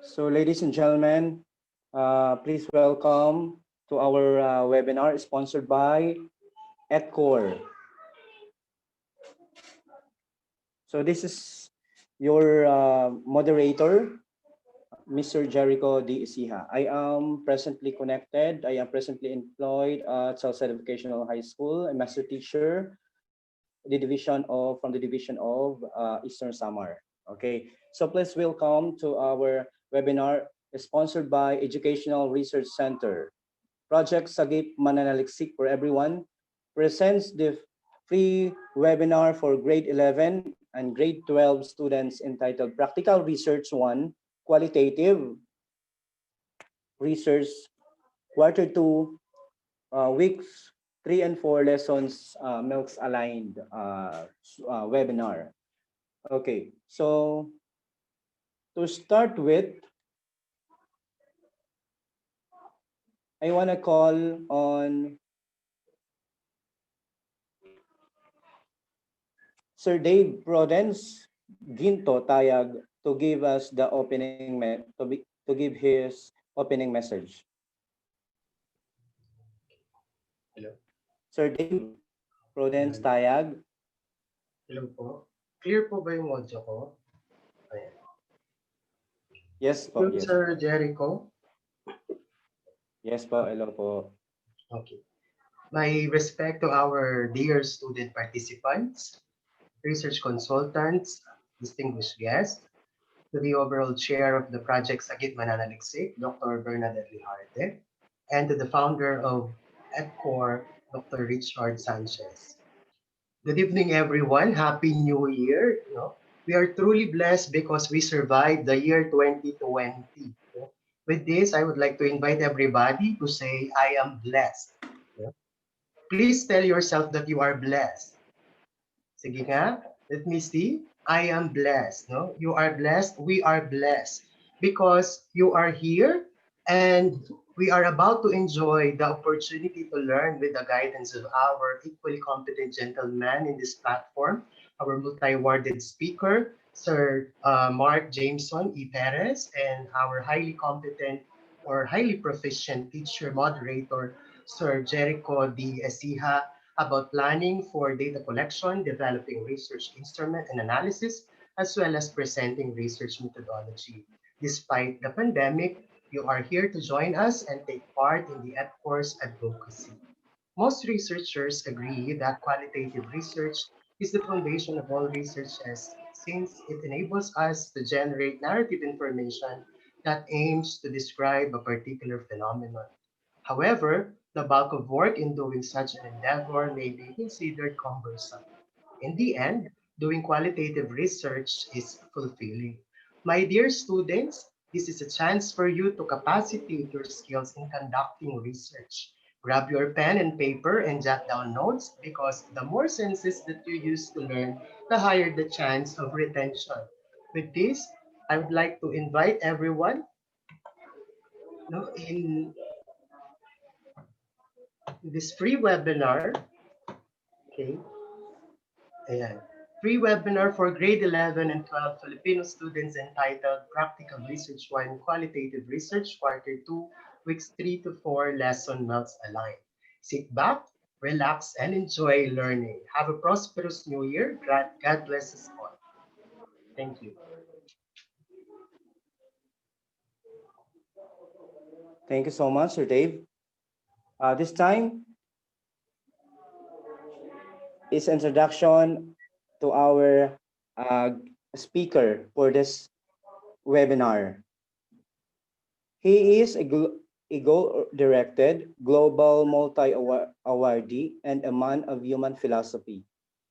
So, ladies and gentlemen, please welcome to our webinar sponsored by ETCOR. So, this is your moderator, Mr. Jericho D. Ecija. I am presently connected. I am presently employed at Salcedo Vocational High School, a master teacher, from the division of Eastern Samar. Okay, so please welcome to our webinar sponsored by Educational Research Center. Project SAGIP MANANALIKSIK for Everyone presents the free webinar for grade 11 and grade 12 students entitled Practical Research 1, Qualitative Research, Quarter 2, weeks 3 and 4 lessons, MELCs-aligned webinar. Okay, so to start with, I want to call on Sir Dave Prudence Ginto Tayag to give us the to give his opening message. Hello. Sir Dave Prudence Tayag. Hello po. Clear po ba yung audio ko? Ayan. Yes po. Hello, Yes. Sir Jericho. Yes po. Hello po. Okay. My respect to our dear student participants, research consultants, distinguished guests, to the overall chair of the project SAGIP MANANALIKSIK, Dr. Fernando, and to the founder of ETCOR, Dr. Richard Sanchez. Good evening, everyone. Happy New Year. We are truly blessed because we survived the year 2020. With this, I would like to invite everybody to say, I am blessed. Please tell yourself that you are blessed. Sige nga, let me see. I am blessed. No? You are blessed. We are blessed because you are here and we are about to enjoy the opportunity to learn with the guidance of our equally competent gentleman in this platform, our multi-awarded speaker, Sir Mark Jameson, Perez, and our highly competent or highly proficient teacher moderator, Sir Jericho D. Ecija, about planning for data collection, developing research instrument and analysis, as well as presenting research methodology. Despite the pandemic, you are here to join us and take part in the ETCOR's advocacy. Most researchers agree that qualitative research is the foundation of all researches since it enables us to generate narrative information that aims to describe a particular phenomenon. However, the bulk of work in doing such an endeavor may be considered cumbersome. In the end, doing qualitative research is fulfilling. My dear students, this is a chance for you to capacitate your skills in conducting research. Grab your pen and paper and jot down notes because the more senses that you use to learn, the higher the chance of retention. With this, I would like to invite everyone in this free webinar. Okay, ayan. Free webinar for grade 11 and 12 Filipino students entitled Practical Research 1 Qualitative Research Quarter 2, Weeks 3 to 4 Lesson MELCs-aligned. Sit back, relax, and enjoy learning. Have a prosperous new year. God bless us all. Thank you. Thank you so much, Sir Dave. This time is introduction to our speaker for this webinar. He is a goal-directed global multi-awardee and a man of human philosophy.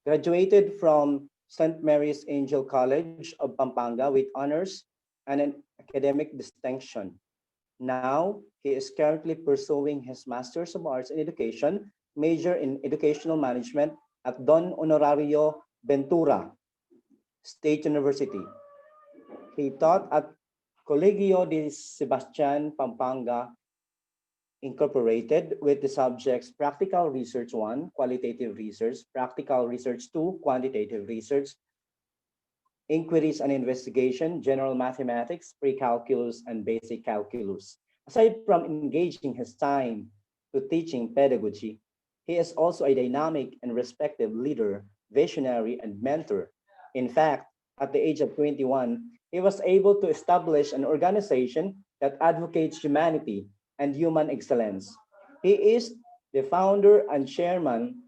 Graduated from St. Mary's Angel College of Pampanga with honors and an academic distinction. Now, he is currently pursuing his Master's of Arts in Education, major in Educational Management at Don Honorario Ventura State University. He taught at Colegio de Sebastian, Pampanga, Incorporated with the subjects Practical Research 1, Qualitative Research, Practical Research 2, Quantitative Research, inquiries and investigation, general mathematics, pre-calculus, and basic calculus. Aside from engaging his time to teaching pedagogy, he is also a dynamic and respected leader, visionary, and mentor. In fact, at the age of 21, he was able to establish an organization that advocates humanity and human excellence. He is the founder and chairman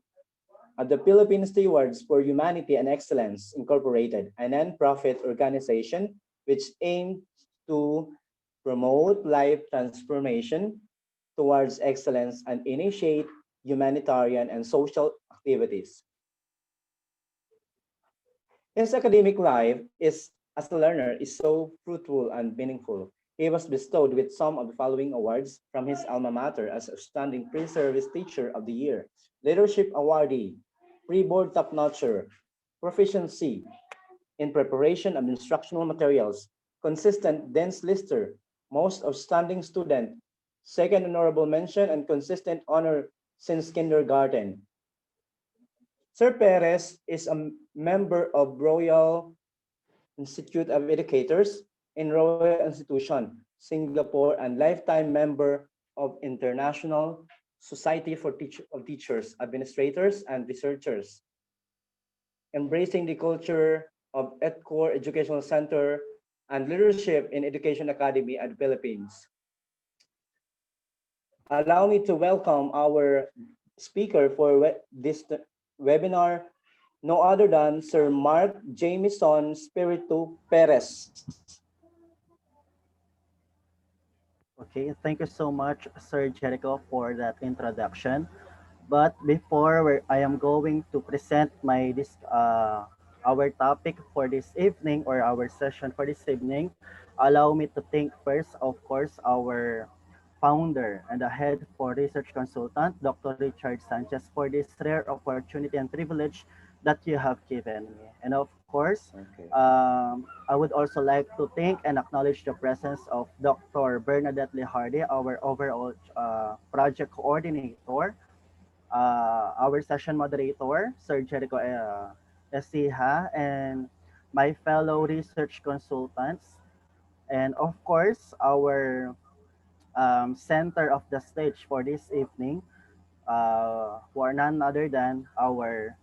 at the Philippine Stewards for Humanity and Excellence Incorporated, a nonprofit organization which aims to promote life transformation towards excellence and initiate humanitarian and social activities. His academic life is as a learner is so fruitful and meaningful. He was bestowed with some of the following awards from his alma mater as Outstanding Pre-Service Teacher of the Year, Leadership Awardee, Pre-Board Top-Notcher, Proficiency in Preparation of Instructional Materials, Consistent Dense Lister, Most Outstanding Student, Second Honorable Mention, and Consistent Honor since kindergarten. Sir Perez is a member of Royal Institute of Educators in Royal Institution, Singapore, and lifetime member of International Society for Teachers, Administrators, and Researchers, embracing the culture of ETCOR Educational Center and leadership in Education Academy at the Philippines. Allow me to welcome our speaker for this webinar, no other than Sir Mark Jameson Spiritu Perez. Okay, thank you so much, Sir Jericho, for that introduction. But before I am going to present our topic for this evening or our session for this evening, allow me to thank first, of course, our founder and the head for research consultant, Dr. Richard Sanchez, for this rare opportunity and privilege that you have given me. And of course, Okay. I would also like to thank and acknowledge the presence of Dr. Bernadette Lehardy, our overall project coordinator, our session moderator, Sir Jericho Ecija, and my fellow research consultants, and of course, our center of the stage for this evening, who are none other than our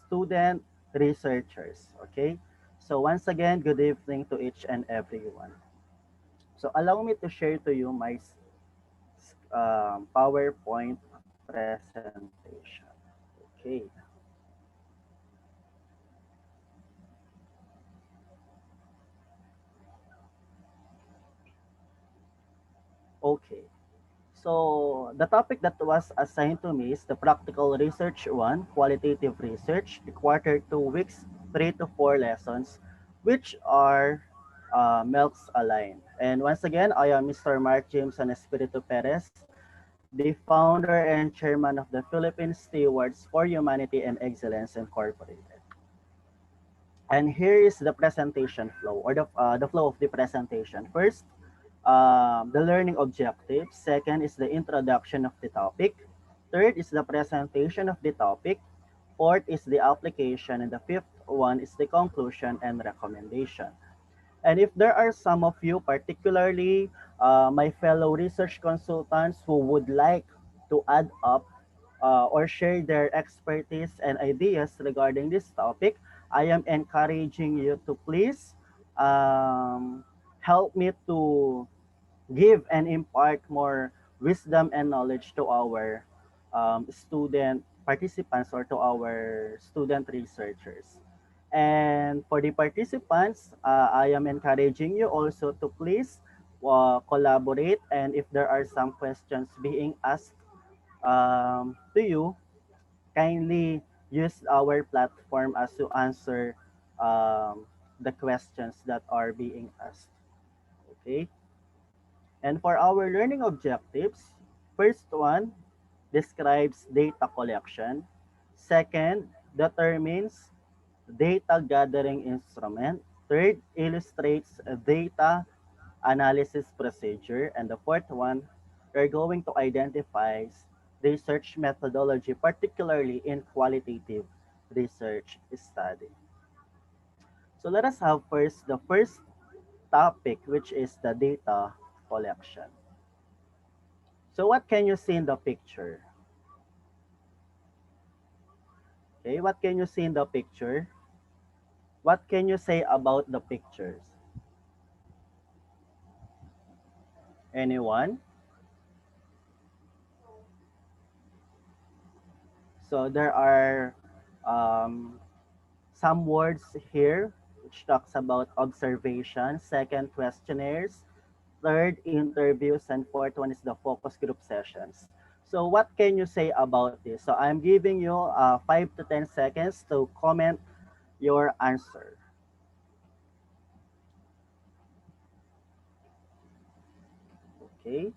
student researchers. Okay, so once again, good evening to each and everyone. So allow me to share to you my PowerPoint presentation. Okay. Okay. So the topic that was assigned to me is the practical research one, qualitative research, the quarter 2 weeks, 3 to 4 lessons, which are MELCs-aligned. And once again, I am Mr. Mark Jameson Espiritu Perez, the founder and chairman of the Philippine Stewards for Humanity and Excellence Incorporated. And here is the presentation flow, or the flow of the presentation. First, the learning objective. Second is the introduction of the topic. Third is the presentation of the topic. Fourth is the application. And the fifth one is the conclusion and recommendation. And if there are some of you, particularly my fellow research consultants who would like to add up or share their expertise and ideas regarding this topic, I am encouraging you to please help me to give and impart more wisdom and knowledge to our student participants or to our student researchers. And for the participants, I am encouraging you also to please collaborate, and if there are some questions being asked to you, kindly use our platform as to answer the questions that are being asked. Okay. And for our learning objectives, first one describes data collection. Second, determines data gathering instrument. Third, illustrates a data analysis procedure. And the fourth one, we're going to identify research methodology, particularly in qualitative research study. So let us have first the first topic, which is the data collection. So what can you see in the picture? Okay, what can you see in the picture? What can you say about the pictures? Anyone? So there are um, some words here which talks about observation, second questionnaires, third interviews, and fourth one is the focus group sessions. So what can you say about this? So I'm giving you 5 to 10 seconds to comment your answer. Okay.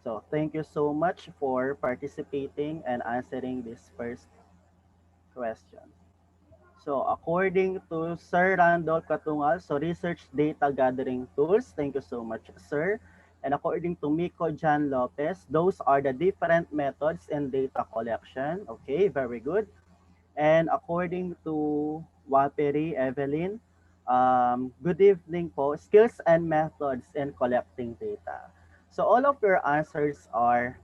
So thank you so much for participating and answering this first question. So according to Sir Randolph Katungal, so research data gathering tools. Thank you so much, sir. And according to Miko Jan Lopez, those are the different methods in data collection. Okay, very good. And according to Waperi Evelyn, good evening po, skills and methods in collecting data. So all of your answers are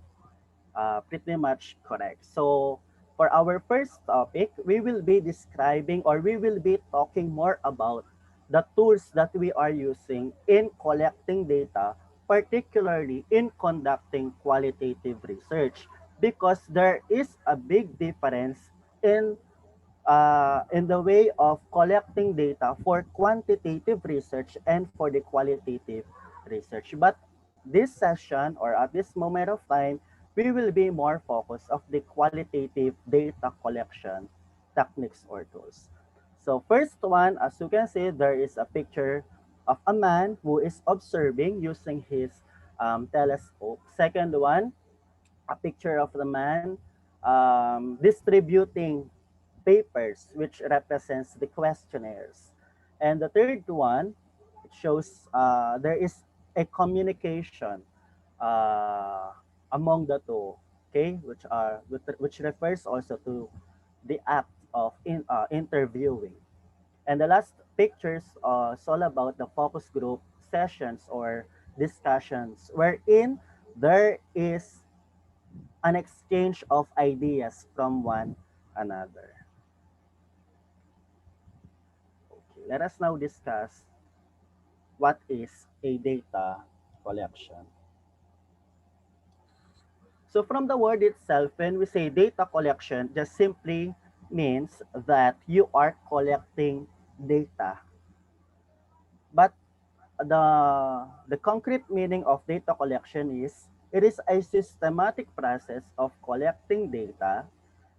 pretty much correct. So for our first topic, we will be describing or we will be talking more about the tools that we are using in collecting data, particularly in conducting qualitative research, because there is a big difference in the way of collecting data for quantitative research and for the qualitative research. But this session or at this moment of time, we will be more focused of the qualitative data collection techniques or tools. So first one, as you can see, there is a picture of a man who is observing using his telescope. Second one, a picture of the man distributing papers, which represents the questionnaires. And the third one, it shows there is a communication uh, among the two, okay, which refers also to the act of interviewing. And the last pictures is all about the focus group sessions or discussions wherein there is an exchange of ideas from one another. Okay, let us now discuss what is a data collection. So from the word itself, when we say data collection, just simply means that you are collecting data. But the concrete meaning of data collection is it is a systematic process of collecting data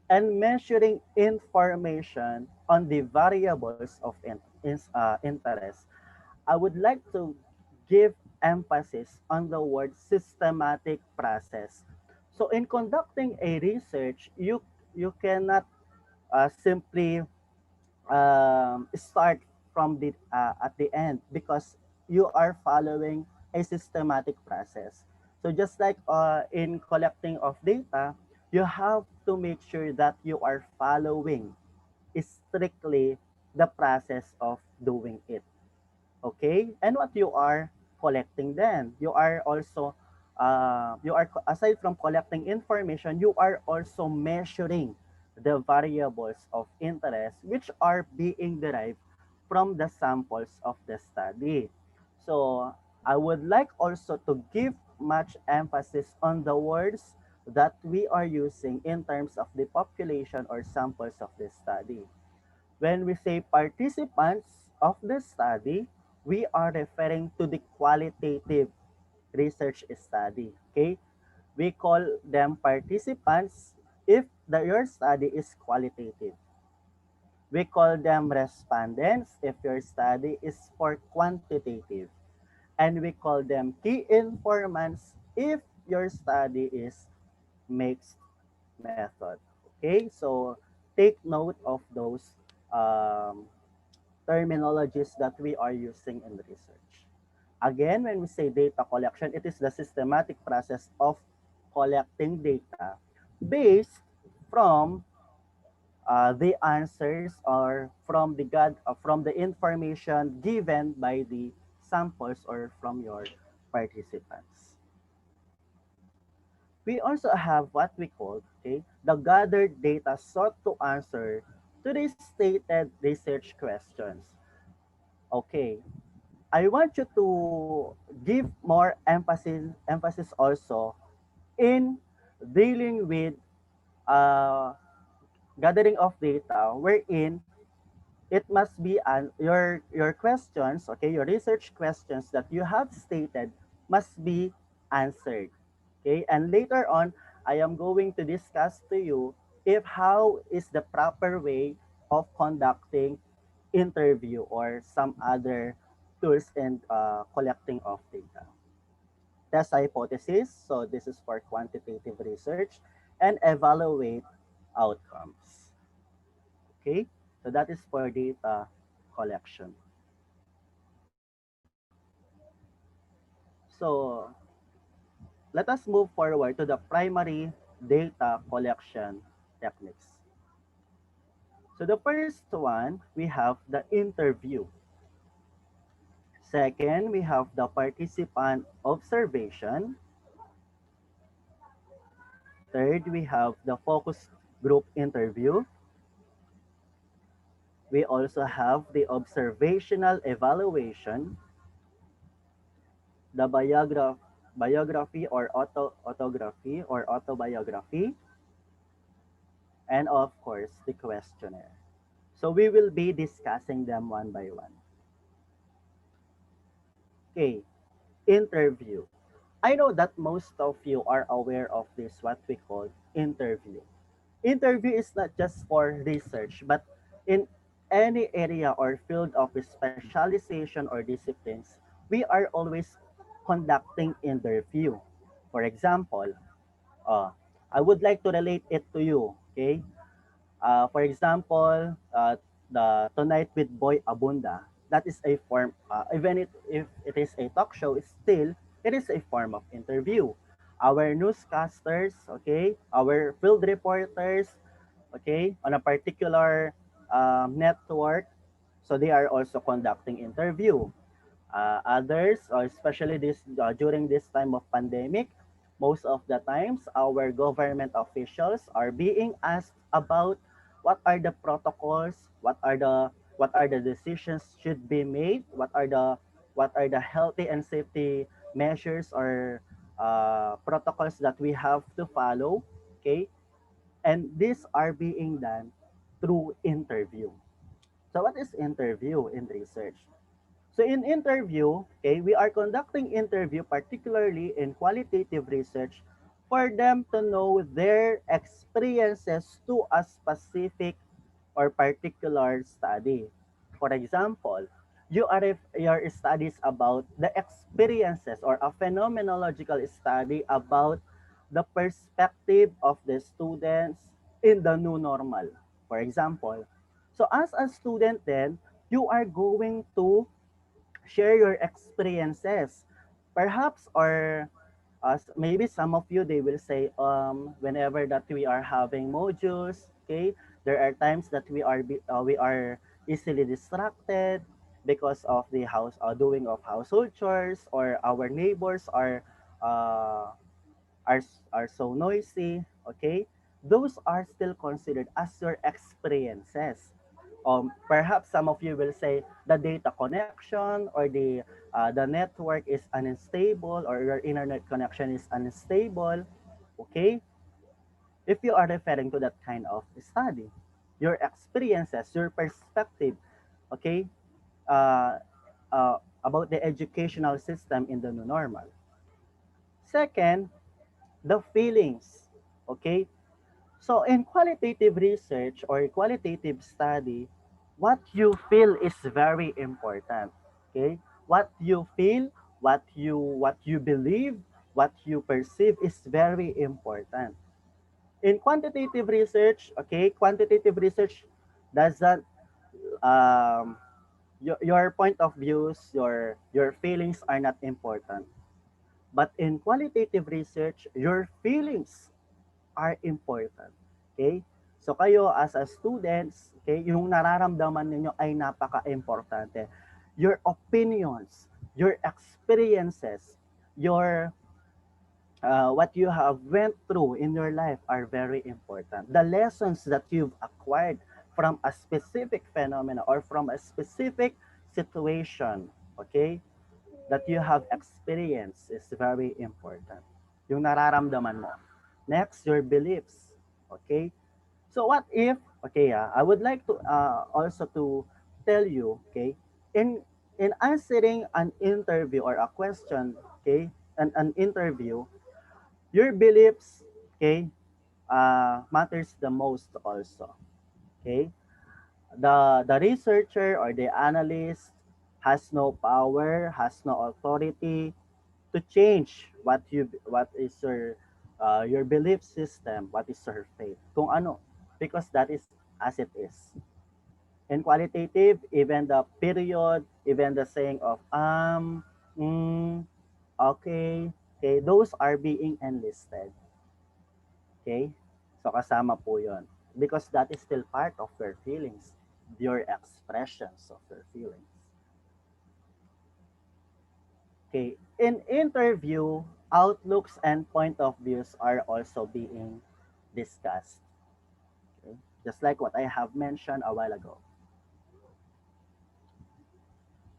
and measuring information on the variables of interest. I would like to give emphasis on the word systematic process. So in conducting a research, you cannot simply start from the at the end because you are following a systematic process. So just like in collecting of data, you have to make sure that you are following strictly the process of doing it. Okay, and what you are collecting then, you are also aside from collecting information, you are also measuring the variables of interest which are being derived from the samples of the study. So I would like also to give much emphasis on the words that we are using in terms of the population or samples of the study. When we say participants of the study, we are referring to the qualitative research study. Okay? We call them participants if your study is qualitative. We call them respondents if your study is for quantitative. And we call them key informants if your study is mixed method. Okay? So take note of those um, terminologies that we are using in research. Again, when we say data collection, it is the systematic process of collecting data based from the answers are from the information given by the samples or from your participants. We also have what we call, okay, the gathered data sought to answer to the stated research questions. Okay, I want you to give more emphasis also in dealing with uh, gathering of data wherein it must be your questions, okay, your research questions that you have stated must be answered. Okay, and later on, I am going to discuss to you if how is the proper way of conducting interview or some other tools in collecting of data. Test hypothesis, so this is for quantitative research, and evaluate outcomes. Okay, so that is for data collection. So let us move forward to the primary data collection techniques. So the first one, we have the interview. Second, we have the participant observation. Third, we have the focus group interview. We also have the observational evaluation, the biography or autography or autobiography, and of course, the questionnaire. So we will be discussing them one by one. Okay, interview. I know that most of you are aware of this, what we call interview. Interview is not just for research, but in any area or field of specialization or disciplines, we are always conducting interview. For example, uh, I would like to relate it to you. Okay, for example, the Tonight with Boy Abunda. That is a form, even if it is a talk show, it is a form of interview. Our newscasters, okay, our field reporters, okay, on a particular network, so they are also conducting interview. Others, especially this during this time of pandemic, most of the times our government officials are being asked about what are the protocols, what are the decisions should be made, what are the healthy and safety measures or protocols that we have to follow. Okay, and these are being done through interview. So what is interview in research? So in interview, okay, we are conducting interview particularly in qualitative research for them to know their experiences to a specific or particular study. For example, your studies about the experiences or a phenomenological study about the perspective of the students in the new normal. For example, so as a student then, you are going to share your experiences. Perhaps or maybe some of you they will say whenever that we are having modules, okay, there are times that we are easily distracted because of the house doing of household chores, or our neighbors uh, are are so noisy, okay, those are still considered as your experiences. Perhaps some of you will say the data connection or the network is unstable or your internet connection is unstable. Okay, if you are referring to that kind of study, your experiences, your perspective, okay, uh, about the educational system in the new normal. Second, the feelings. Okay, so in qualitative research or qualitative study, what you feel is very important. Okay? What you feel, what you believe, what you perceive is very important. In quantitative research, okay, quantitative research doesn't um your point of views, your feelings are not important. But in qualitative research, your feelings are important. Okay? So kayo as a students, okay, yung nararamdaman ninyo ay napaka-importante. Your opinions, your experiences, your what you have went through in your life are very important. The lessons that you've acquired from a specific phenomena or from a specific situation, okay, that you have experienced is very important. Yung nararamdaman mo. Next, your beliefs. Okay? So what if, okay, I would like to also to tell you, okay, in in answering an interview or a question, okay, an interview, your beliefs, okay, matters the most also. Okay? The researcher or the analyst has no power, has no authority to change what is your belief system, what is your faith. Kung ano, because that is as it is. In qualitative, even the period, even the saying of mm, okay, okay, those are being enlisted. Okay? So kasama po 'yon. Because that is still part of your feelings, your expressions of your feelings. Okay. In interview, outlooks and point of views are also being discussed. Okay? Just like what I have mentioned a while ago.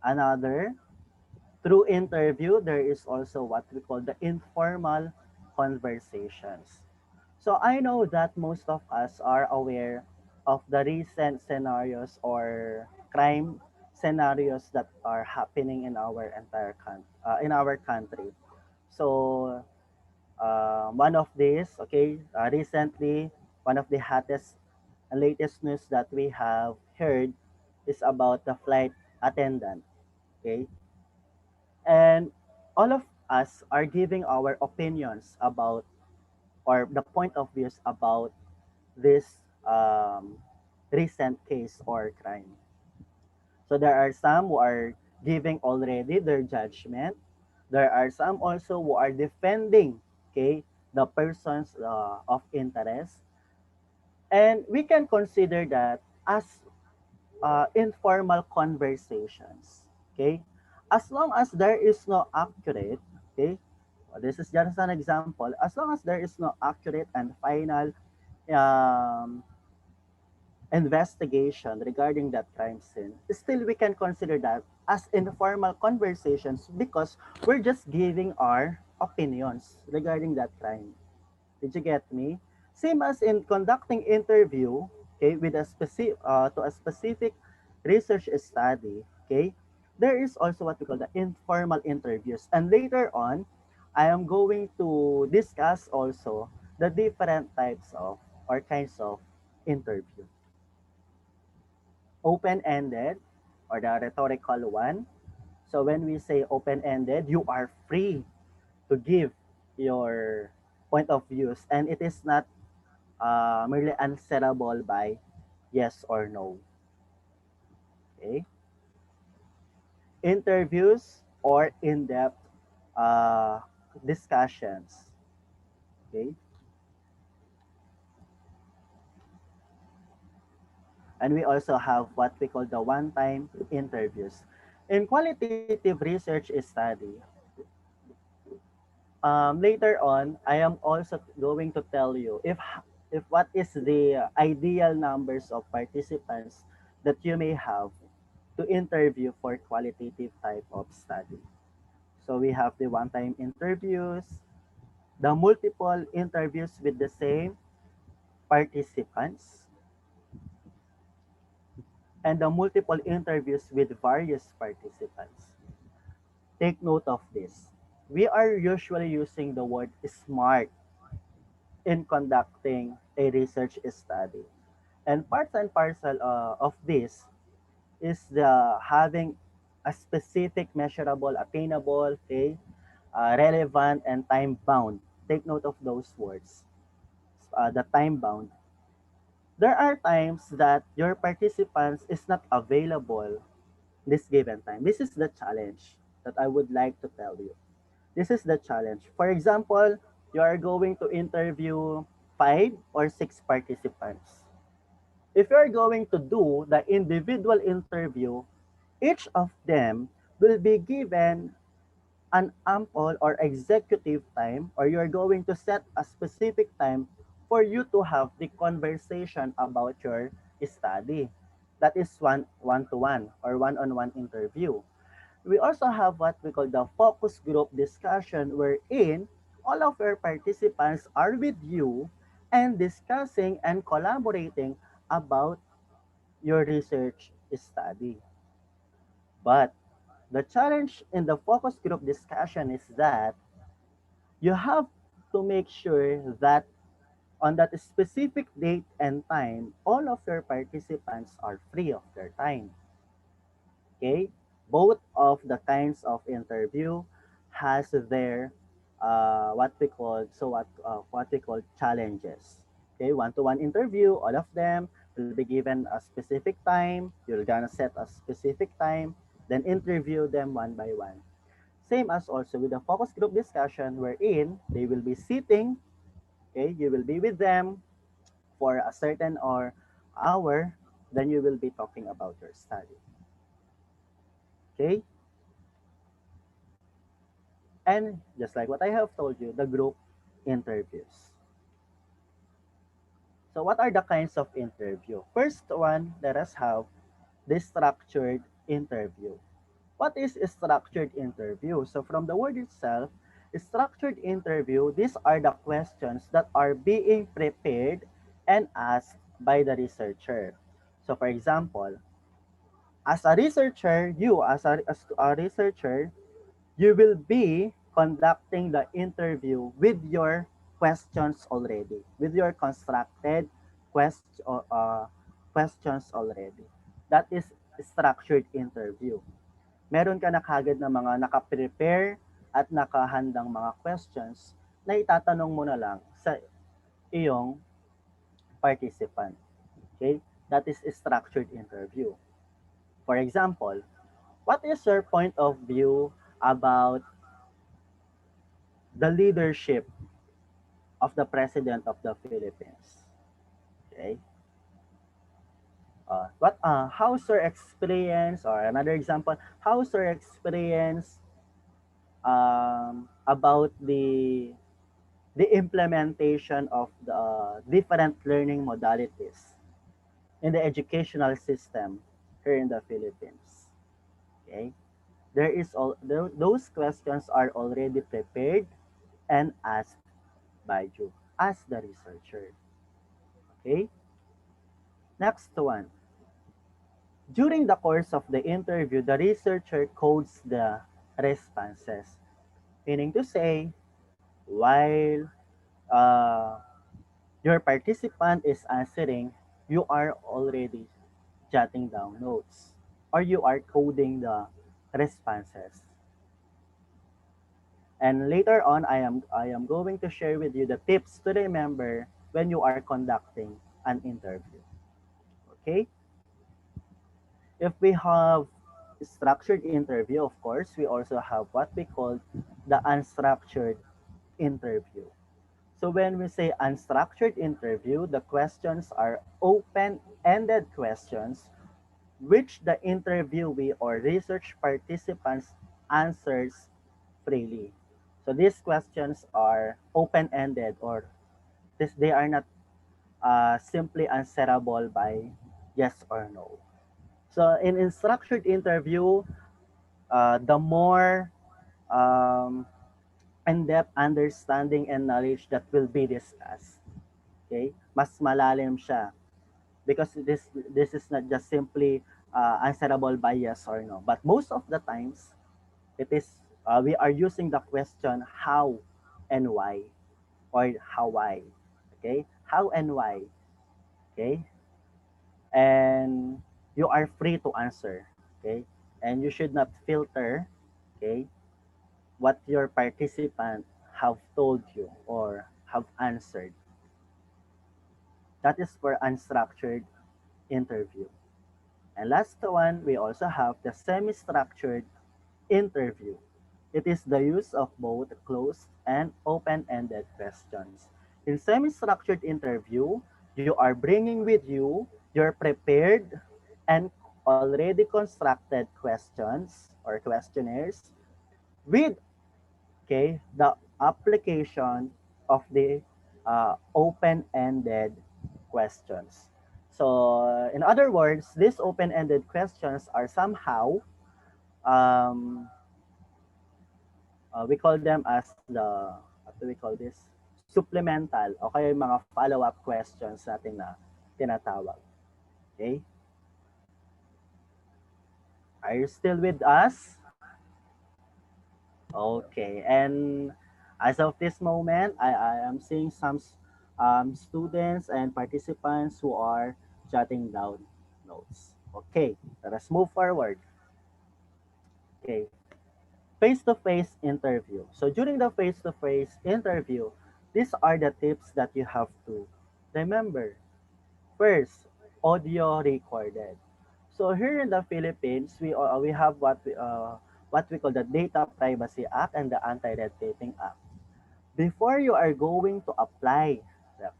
Another, through interview, there is also what we call the informal conversations. So I know that most of us are aware of the recent scenarios or crime scenarios that are happening in our in our country. So one of these, okay, recently, one of the hottest and latest news that we have heard is about the flight attendant, okay? And all of us are giving our opinions about or the point of views about this recent case or crime. So there are some who are giving already their judgment. There are some also who are defending, okay, the persons of interest. And we can consider that as informal conversations, okay? As long as there is no accurate, okay, this is just an example, as long as there is no accurate and final um, investigation regarding that crime scene, still we can consider that as informal conversations because we're just giving our opinions regarding that crime. Did you get me? Same as in conducting interview, okay, with a specific to a specific research study, okay, there is also what we call the informal interviews. And later on, I am going to discuss also the different types of or kinds of interview. Open-ended or the rhetorical one. So when we say open-ended, you are free to give your point of views and it is not merely answerable by yes or no. Okay? Interviews or in-depth uh, discussions. Okay? And we also have what we call the one-time interviews. In qualitative research study, later on, I am also going to tell you if what is the ideal numbers of participants that you may have to interview for qualitative type of study. So we have the one-time interviews, the multiple interviews with the same participants, and the multiple interviews with various participants. Take note of this. We are usually using the word smart in conducting a research study. And parts and parcel of this is the having a specific, measurable, attainable, okay, relevant, and time bound. Take note of those words. The time bound. There are times that your participants is not available this given time. This is the challenge that I would like to tell you. This is the challenge. For example, you are going to interview 5 or 6 participants. If you're going to do the individual interview, each of them will be given an ample or executive time, or you're going to set a specific time for you to have the conversation about your study. That is one-to-one or one-on-one interview. We also have what we call the focus group discussion, wherein all of your participants are with you and discussing and collaborating about your research study. But the challenge in the focus group discussion is that you have to make sure that on that specific date and time, all of your participants are free of their time. Okay? Both of the kinds of interview has their what we call challenges. Okay, one-to-one interview, all of them will be given a specific time. You're gonna set a specific time, then interview them one by one. Same as also with the focus group discussion, wherein they will be sitting. Okay, you will be with them for a certain or hour, then you will be talking about your study. Okay, and just like what I have told you, the group interviews. So what are the kinds of interview? First one, let us have the structured interview. What is a structured interview? So from the word itself, structured interview, these are the questions that are being prepared and asked by the researcher. So for example, as a researcher, as a researcher, you will be conducting the interview with your questions already, with your constructed questions already. That is structured interview. Meron ka na kagad na mga naka-prepare at nakahandang mga questions na itatanong mo na lang sa iyong participant. Okay? That is a structured interview. For example, what is your point of view about the leadership of the President of the Philippines? Okay? How's your experience, or another example, how's your experience about the implementation of the different learning modalities in the educational system here in the Philippines. Okay, those questions are already prepared and asked by you as the researcher. Okay, next one. During the course of the interview, the researcher codes the responses, meaning to say, while uh, your participant is answering, you are already jotting down notes or you are coding the responses. And later on, I am going to share with you the tips to remember when you are conducting an interview. Okay? If we have structured interview, of course, we also have what we call the unstructured interview. So when we say unstructured interview, the questions are open-ended questions which the interviewee or research participants answers freely. So these questions are open-ended, or they are not simply answerable by yes or no. So in structured interview, the more um, in-depth understanding and knowledge that will be discussed. Okay? Mas malalim siya because this is not just simply answerable by yes or no, but most of the times it is we are using the question how and why, or how why. Okay? How and why. Okay? And you are free to answer. Okay? And you should not filter, okay, what your participant have told you or have answered. That is for unstructured interview. And last one, we also have the semi-structured interview. It is the use of both closed and open-ended questions. In semi-structured interview, you are bringing with you your prepared and already constructed questions or questionnaires with, okay, the application of the open-ended questions. So in other words, these open-ended questions are somehow, um, we call them as the, what do we call this? Supplemental o kaya yung mga follow-up questions natin na tinatawag. Okay? Are you still with us? Okay. And as of this moment, I am seeing some students and participants who are jotting down notes. Okay. Let us move forward. Okay. Face-to-face interview. So during the face-to-face interview, these are the tips that you have to remember. First, audio recorded. So here in the Philippines, we have what we call the Data Privacy Act and the Anti-Red Taping Act. Before you are going to apply,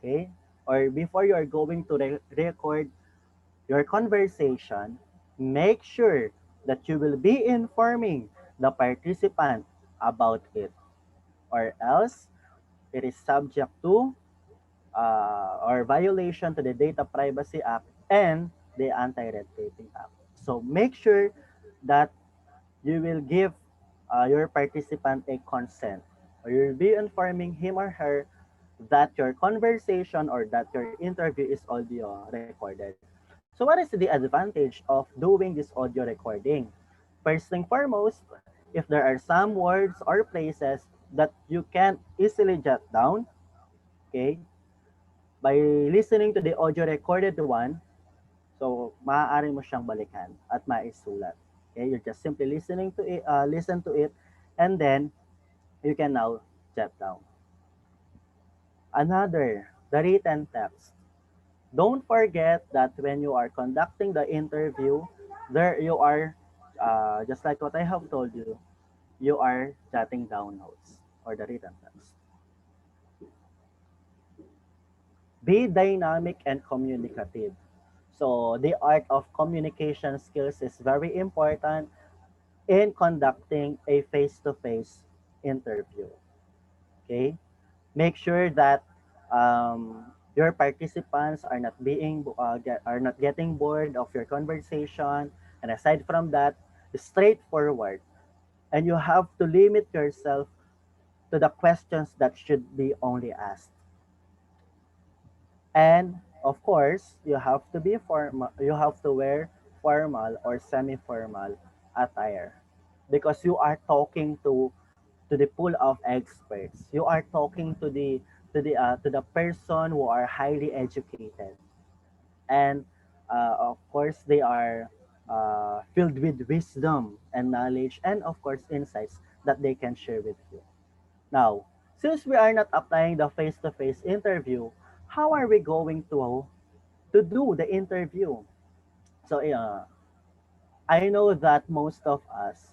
okay, or before you are going to record your conversation, make sure that you will be informing the participant about it, or else it is subject to or violation to the Data Privacy Act and the Anti-Red Taping Act. So make sure that you will give your participant a consent, or you'll be informing him or her that your conversation or that your interview is audio recorded. So what is the advantage of doing this audio recording? First thing foremost, if there are some words or places that you can't easily jot down, okay, by listening to the audio recorded one, so maaari mo siyang balikan at maisulat. Okay, you're just simply listening to it, listen to it, and then you can now jot down. Another, the written text. Don't forget that when you are conducting the interview, there you are, just like what I have told you, you are jotting down notes or the written text. Be dynamic and communicative. So the art of communication skills is very important in conducting a face-to-face interview. Okay, make sure that your participants are not are not getting bored of your conversation, and aside from that, straightforward. And you have to limit yourself to the questions that should be only asked. And of course, you have to be formal. You have to wear formal or semi-formal attire because you are talking to the pool of experts. You are talking to the person who are highly educated, and of course they are filled with wisdom and knowledge, and of course insights that they can share with you. Now, since we are not applying the face-to-face interview, how are we going to do the interview? So I know that most of us.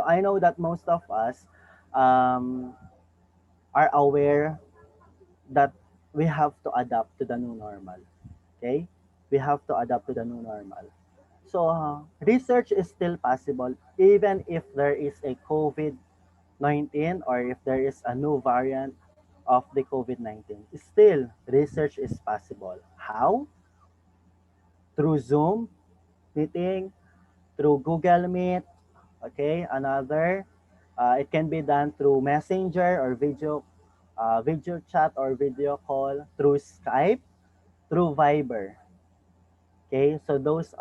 I know that most of us um, are aware that we have to adapt to the new normal. Okay? We have to adapt to the new normal. So, research is still possible even if there is a COVID-19 or if there is a new variant of the COVID-19. Still, research is possible. How? Through Zoom meeting, through Google Meet, okay? Another, it can be done through Messenger or video chat or video call, through Skype, through Viber. Okay, so those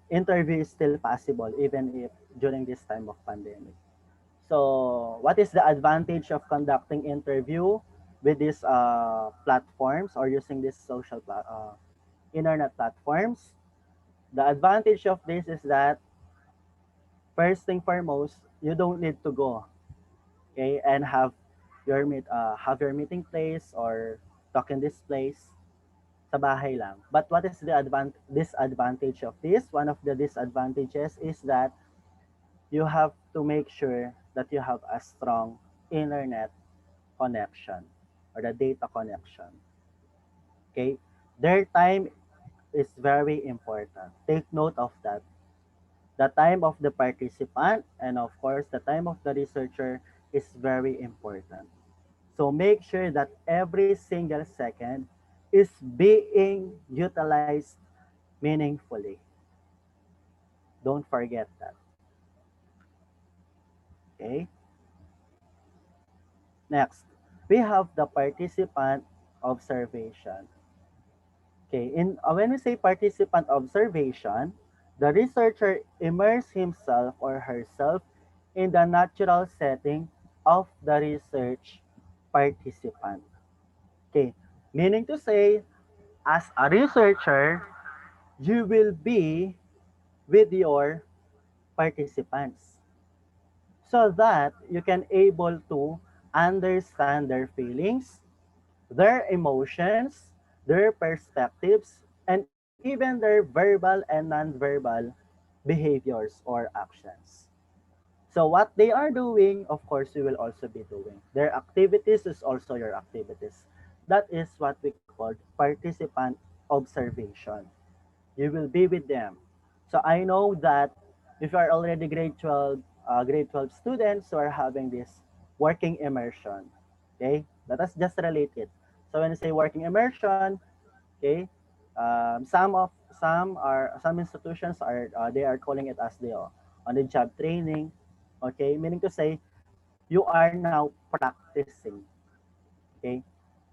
interview is still possible even if during this time of pandemic. So what is the advantage of conducting interview with these platforms or using these internet platforms? The advantage of this is that first thing foremost, you don't need to go, okay, and have your meeting place or talk in this place sa bahay lang. But what is the disadvantage of this? One of the disadvantages is that you have to make sure that you have a strong internet connection or the data connection. Okay? Their time is very important. Take note of that. The time of the participant and of course the time of the researcher is very important. So make sure that every single second is being utilized meaningfully. Don't forget that. Okay? Next, we have the participant observation. Okay, when we say participant observation, the researcher immerses himself or herself in the natural setting of the research participant. Okay, meaning to say, as a researcher, you will be with your participants so that you can able to understand their feelings, their emotions, their perspectives, and even their verbal and nonverbal behaviors or actions. So what they are doing, of course, you will also be doing. Their activities is also your activities. That is what we call participant observation. You will be with them. So I know that if you are already grade 12 students who are having this working immersion, okay, let us just relate it. So when you say working immersion, okay, some institutions are they are calling it as the on the job training, okay, meaning to say you are now practicing, okay,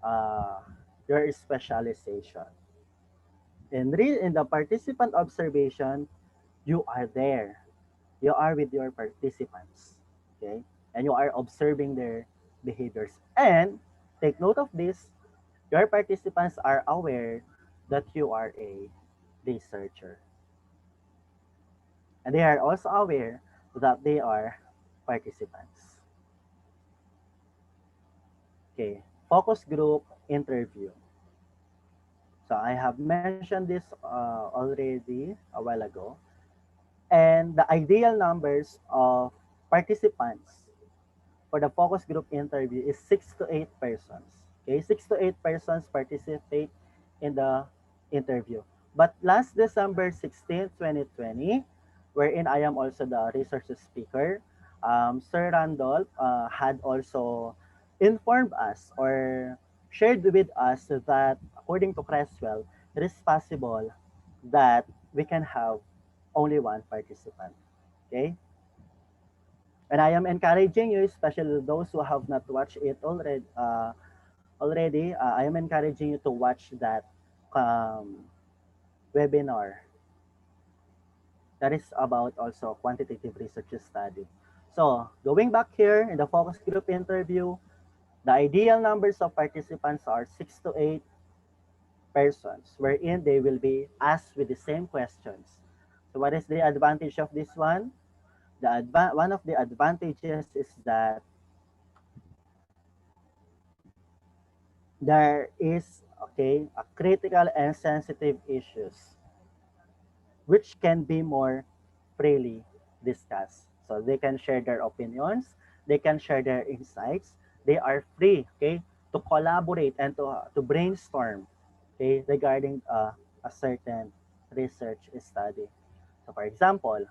uh, your specialization. In the participant observation, you are there. You are with your participants, okay, and you are observing their behaviors. And take note of this: your participants are aware that you are a researcher, and they are also aware that they are participants. Okay, focus group interview. So I have mentioned this already a while ago. And the ideal numbers of participants for the focus group interview is 6 to 8 persons. Okay, 6 to 8 persons participate in the interview. But last December 16, 2020, wherein I am also the research speaker, Sir Randolph had also informed us or shared with us that according to Creswell, it is possible that we can have only one participant. Okay? And I am encouraging you, especially those who have not watched it already, I am encouraging you to watch that um, webinar that is about also quantitative research study. So going back here in the focus group interview, the ideal numbers of participants are 6 to 8 persons, wherein they will be asked with the same questions. So what is the advantage of this one? One of the advantages is that there is okay a critical and sensitive issues which can be more freely discussed. So they can share their opinions, they can share their insights. They are free, okay, to collaborate and to brainstorm, okay, regarding a certain research study. So for example,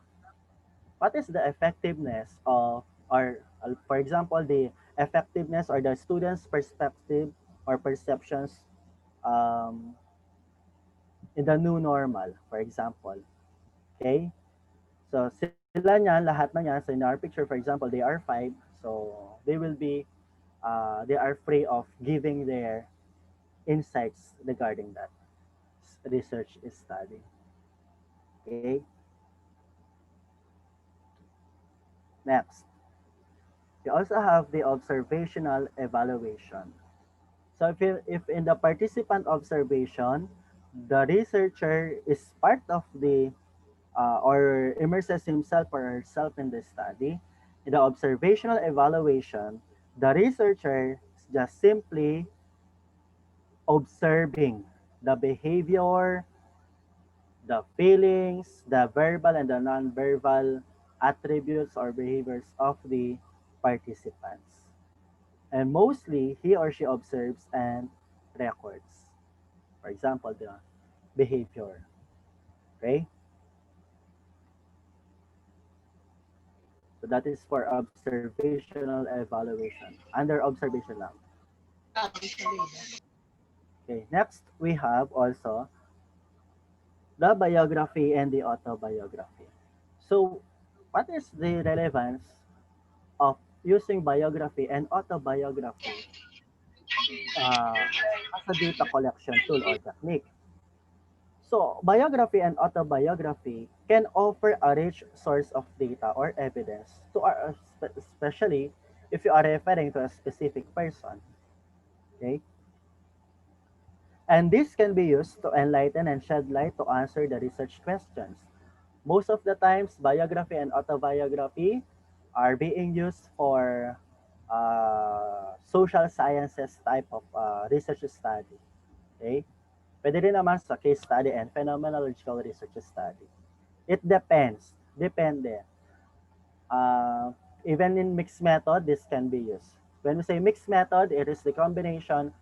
what is the effectiveness of or for example the effectiveness or the students perspective or perceptions um, in the new normal, for example. Okay? So sila niyan, lahat na niyan, so in our picture, for example, they are five. So they will be, they are free of giving their insights regarding that research study. Okay? Next, we also have the observational evaluation. So if in the participant observation, the researcher is part of the or immerses himself or herself in the study, in the observational evaluation, the researcher is just simply observing the behavior, the feelings, the verbal and the non-verbal attributes or behaviors of the participants. And mostly, he or she observes and records. For example, the behavior. Okay? So that is for observational evaluation. Under observation lang. Okay, next we have also the biography and the autobiography. So, what is the relevance of using biography and autobiography as a data collection tool or technique? So, biography and autobiography can offer a rich source of data or evidence to our, especially if you are referring to a specific person. Okay? And this can be used to enlighten and shed light to answer the research questions. Most of the times, biography and autobiography are being used for social sciences type of research study. Okay? Pwede rin naman sa case study and phenomenological research study. It depends. Depende. Even in mixed method, this can be used. When we say mixed method, it is the combination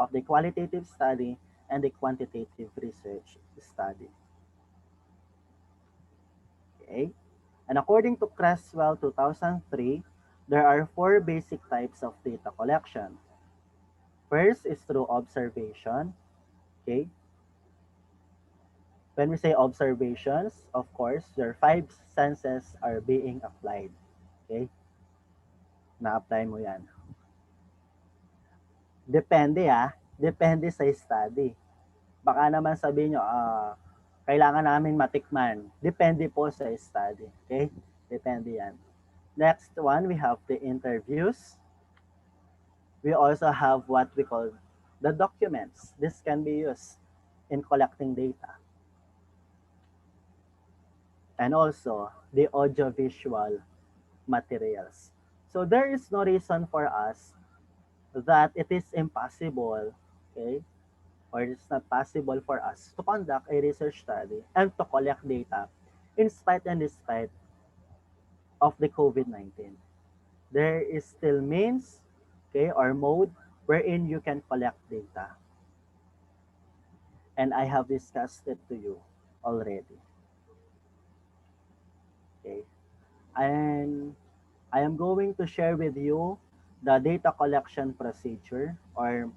of the qualitative study and the quantitative research study. Okay? And according to Creswell 2003, there are 4 basic types of data collection. First is through observation. Okay? When we say observations, of course, your 5 senses are being applied. Okay? Na-apply mo yan. Depende Depende sa study. Baka naman sabihin nyo, kailangan namin matikman. Depende po sa study. Okay? Depende yan. Next one, we have the interviews. We also have what we call the documents. This can be used in collecting data. And also the audiovisual materials. So there is no reason for us that it is impossible, okay, or it's not possible for us to conduct a research study and to collect data in spite and despite of the COVID-19. There is still means, okay, or mode wherein you can collect data. And I have discussed it to you already. Okay. And I am going to share with you the data collection procedure or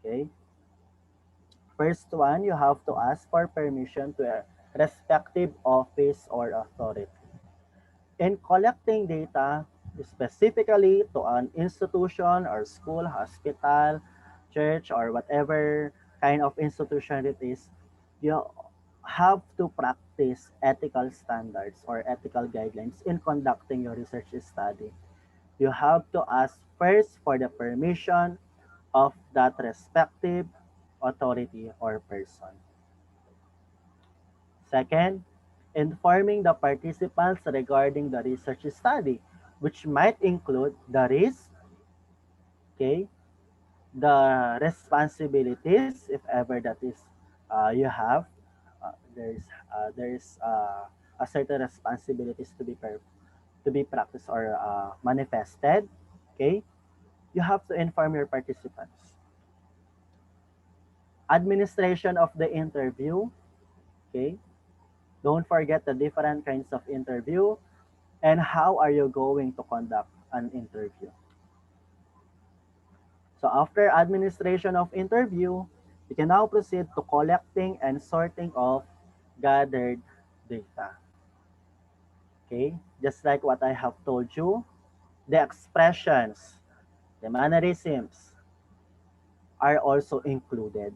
okay. First one, you have to ask for permission to a respective office or authority. In collecting data, specifically to an institution or school, hospital, church, or whatever kind of institution it is, you have to practice ethical standards or ethical guidelines in conducting your research study. You have to ask first for the permission of that respective authority or person. Second, informing the participants regarding the research study, which might include the risk, okay, the responsibilities, if ever that is you have, there's a certain responsibilities to be practiced or manifested, okay. You have to inform your participants. Administration of the interview, okay. Don't forget the different kinds of interview and how are you going to conduct an interview. So after administration of interview, you can now proceed to collecting and sorting of gathered data. Okay, just like what I have told you, the expressions, the mannerisms are also included.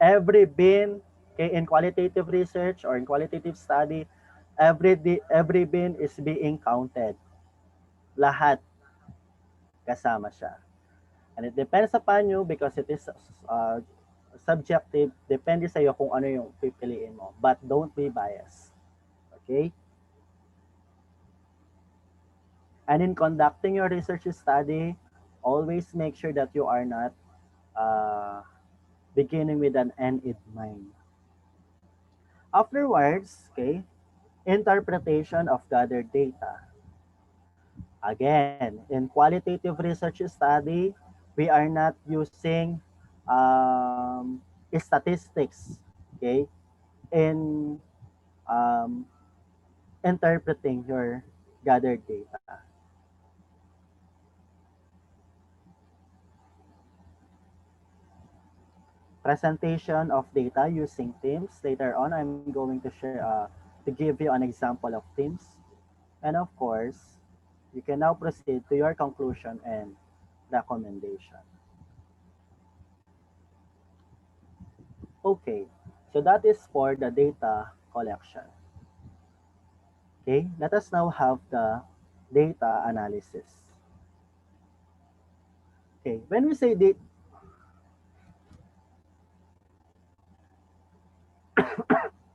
Every bin, okay, in qualitative research or in qualitative study, every bin is being counted. Lahat kasama siya. And it depends upon you because it is subjective. Depende sa iyo kung ano yung pipiliin mo. But don't be biased. Okay? And in conducting your research study, always make sure that you are not beginning with an end in mind. Afterwards, okay, interpretation of gathered data. Again, in qualitative research study, we are not using um, statistics, okay, in um, interpreting your gathered data. Presentation of data using Teams. Later on, I'm going to share, to give you an example of Teams. And of course, you can now proceed to your conclusion and recommendation. Okay, so that is for the data collection. Okay, let us now have the data analysis. Okay, when we say data,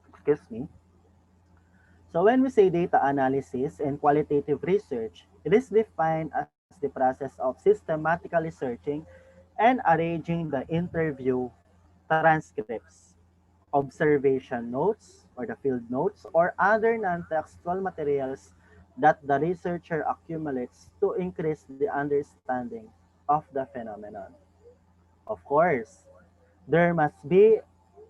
excuse me. So when we say data analysis and qualitative research, it is defined as the process of systematically searching and arranging the interview transcripts, observation notes or the field notes, or other non-textual materials that the researcher accumulates to increase the understanding of the phenomenon. Of course, there must be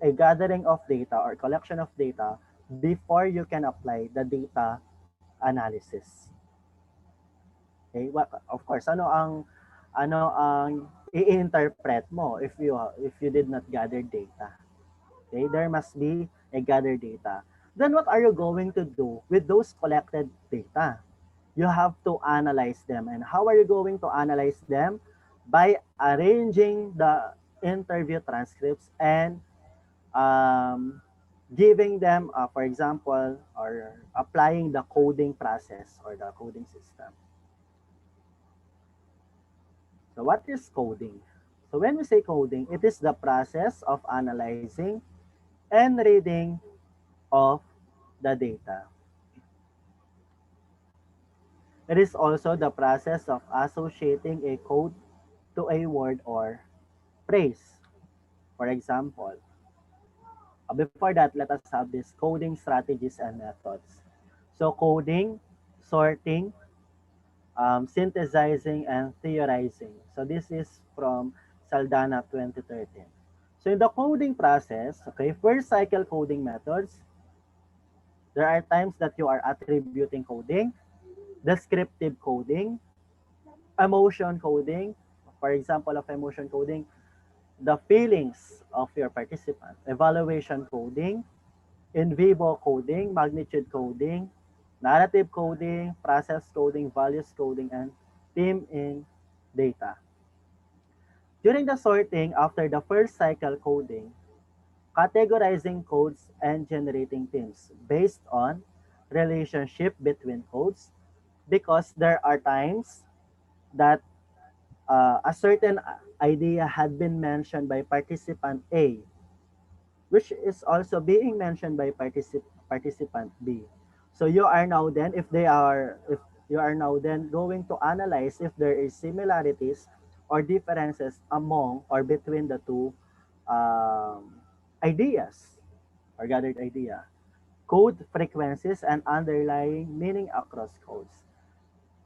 a gathering of data or collection of data before you can apply the data analysis. Okay? Well, of course, ano ang i-interpret mo if you did not gather data? Okay, there must be a gathered data. Then what are you going to do with those collected data? You have to analyze them. And how are you going to analyze them? By arranging the interview transcripts and giving them, for example, or applying the coding process or the coding system. So what is coding? So when we say coding, it is the process of analyzing and reading of the data. It is also the process of associating a code to a word or phrase. For example, before that, let us have this coding strategies and methods. So coding, sorting, synthesizing, and theorizing. So this is from Saldana 2013. So in the coding process, okay, first cycle coding methods, there are times that you are attributing coding, descriptive coding, emotion coding. For example of emotion coding, the feelings of your participant, evaluation coding, in vivo coding, magnitude coding, narrative coding, process coding, values coding, and team in data. During the sorting after the first cycle coding, categorizing codes and generating teams based on relationship between codes, because there are times that a certain idea had been mentioned by participant A, which is also being mentioned by participant B. So you are now then, if you are now then going to analyze if there is similarities or differences among or between the two ideas or gathered idea, code frequencies and underlying meaning across codes.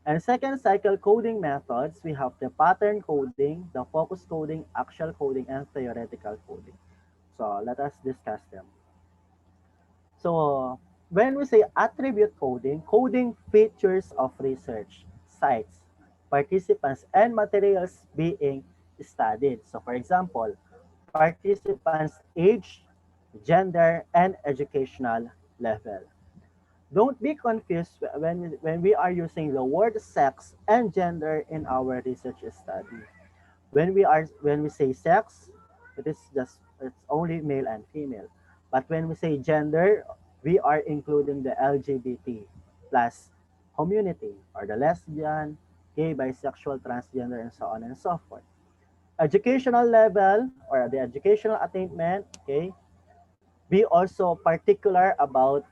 And second cycle coding methods, we have the pattern coding, the focus coding, actual coding, and theoretical coding. So let us discuss them. So when we say attribute coding, coding features of research, sites, participants, and materials being studied. So for example, participants' age, gender, and educational level. Don't be confused when we are using the word sex and gender in our research study. When we say sex, it's only male and female. But when we say gender, we are including the LGBT plus community or the lesbian, gay, bisexual, transgender, and so on and so forth. Educational level or the educational attainment, okay, we also particular about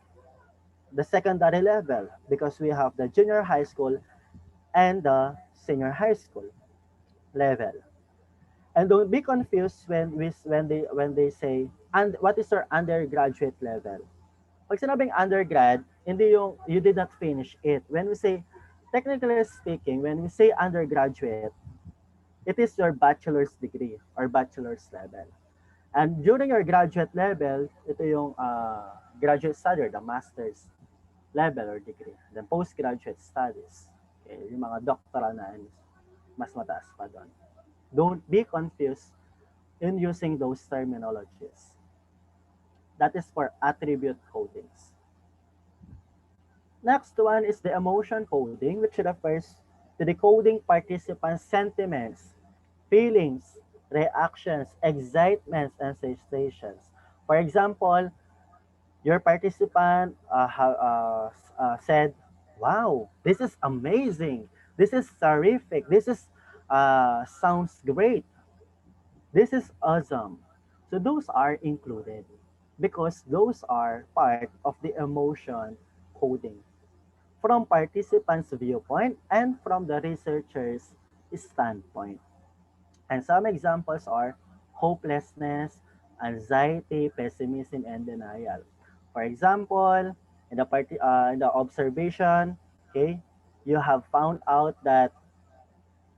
the secondary level because we have the junior high school and the senior high school level. And don't be confused when they say and what is your undergraduate level. Pag sinabing undergrad, hindi yung you did not finish it. When we say technically speaking, when we say undergraduate, It is your bachelor's degree or bachelor's level. And during your graduate level, ito yung graduate study or the master's level or degree. Then postgraduate studies. Okay, yung mga doctoral na mas mataas pa doon. Don't be confused in using those terminologies. That is for attribute codings. Next one is the emotion coding, which refers to the coding participants' sentiments, feelings, reactions, excitements, and sensations. For example, your participant said, "Wow, this is amazing. This is terrific. This is sounds great. This is awesome." So those are included because those are part of the emotion coding from participants' viewpoint and from the researcher's standpoint. And some examples are hopelessness, anxiety, pessimism, and denial. For example, in the observation, okay, you have found out that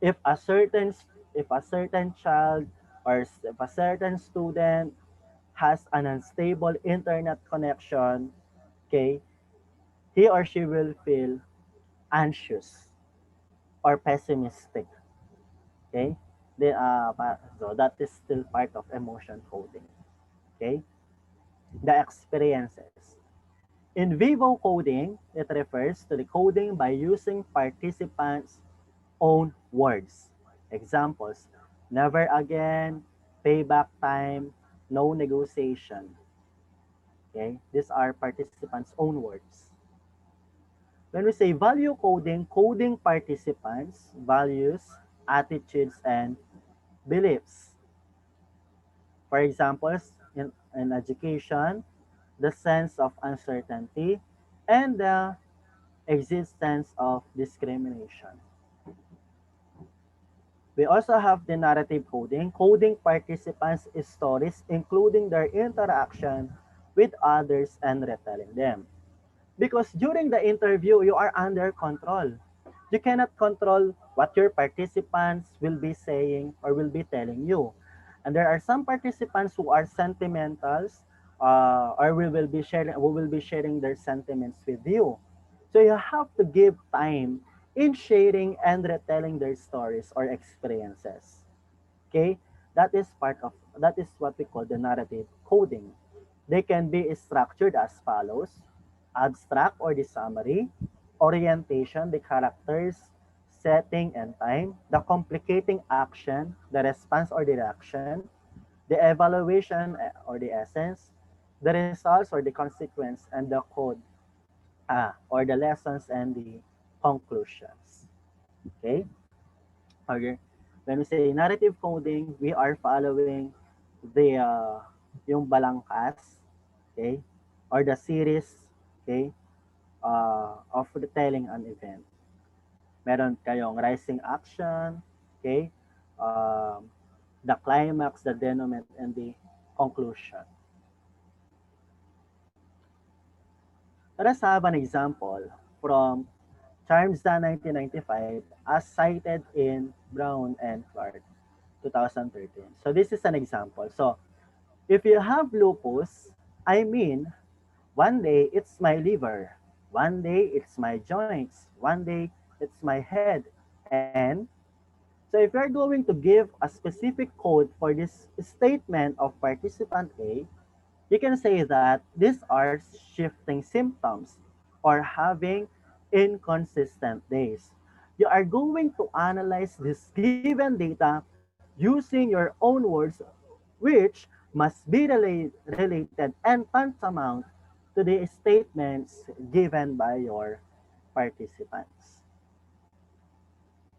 if a certain if a certain child or if a certain student has an unstable internet connection, okay, he or she will feel anxious or pessimistic. Okay, so that is still part of emotion coding. Okay, the experiences. In vivo coding, it refers to the coding by using participants' own words. Examples: never again, payback time, no negotiation. Okay, these are participants' own words. When we say value coding, coding participants' values, attitudes, and beliefs. For examples, in education, the sense of uncertainty and the existence of discrimination. We also have the narrative coding, coding participants' stories, including their interaction with others and retelling them. Because during the interview, you are under control. You cannot control what your participants will be saying or will be telling you. And there are some participants who are sentimentals, or we will be sharing their sentiments with you. So you have to give time in sharing and retelling their stories or experiences. Okay? That is what we call the narrative coding. They can be structured as follows: abstract or the summary, orientation, the characters, setting and time, the complicating action, the response or the reaction, the evaluation or the essence, the results or the consequence, and the code or the lessons and the conclusions. Okay? Okay. When we say narrative coding, we are following the yung balangkas, okay, or the series, okay, of retelling an event. Meron kayong rising action, okay, the climax, the denouement, and the conclusion. Let us have an example from Charmsda 1995 as cited in Brown and Clark 2013. So this is an example. So if you have lupus, I mean, one day it's my liver, one day it's my joints, one day it's my head. And so if you're going to give a specific code for this statement of participant A, you can say that these are shifting symptoms or having inconsistent days. You are going to analyze this given data using your own words, which must be related and tantamount to the statements given by your participants.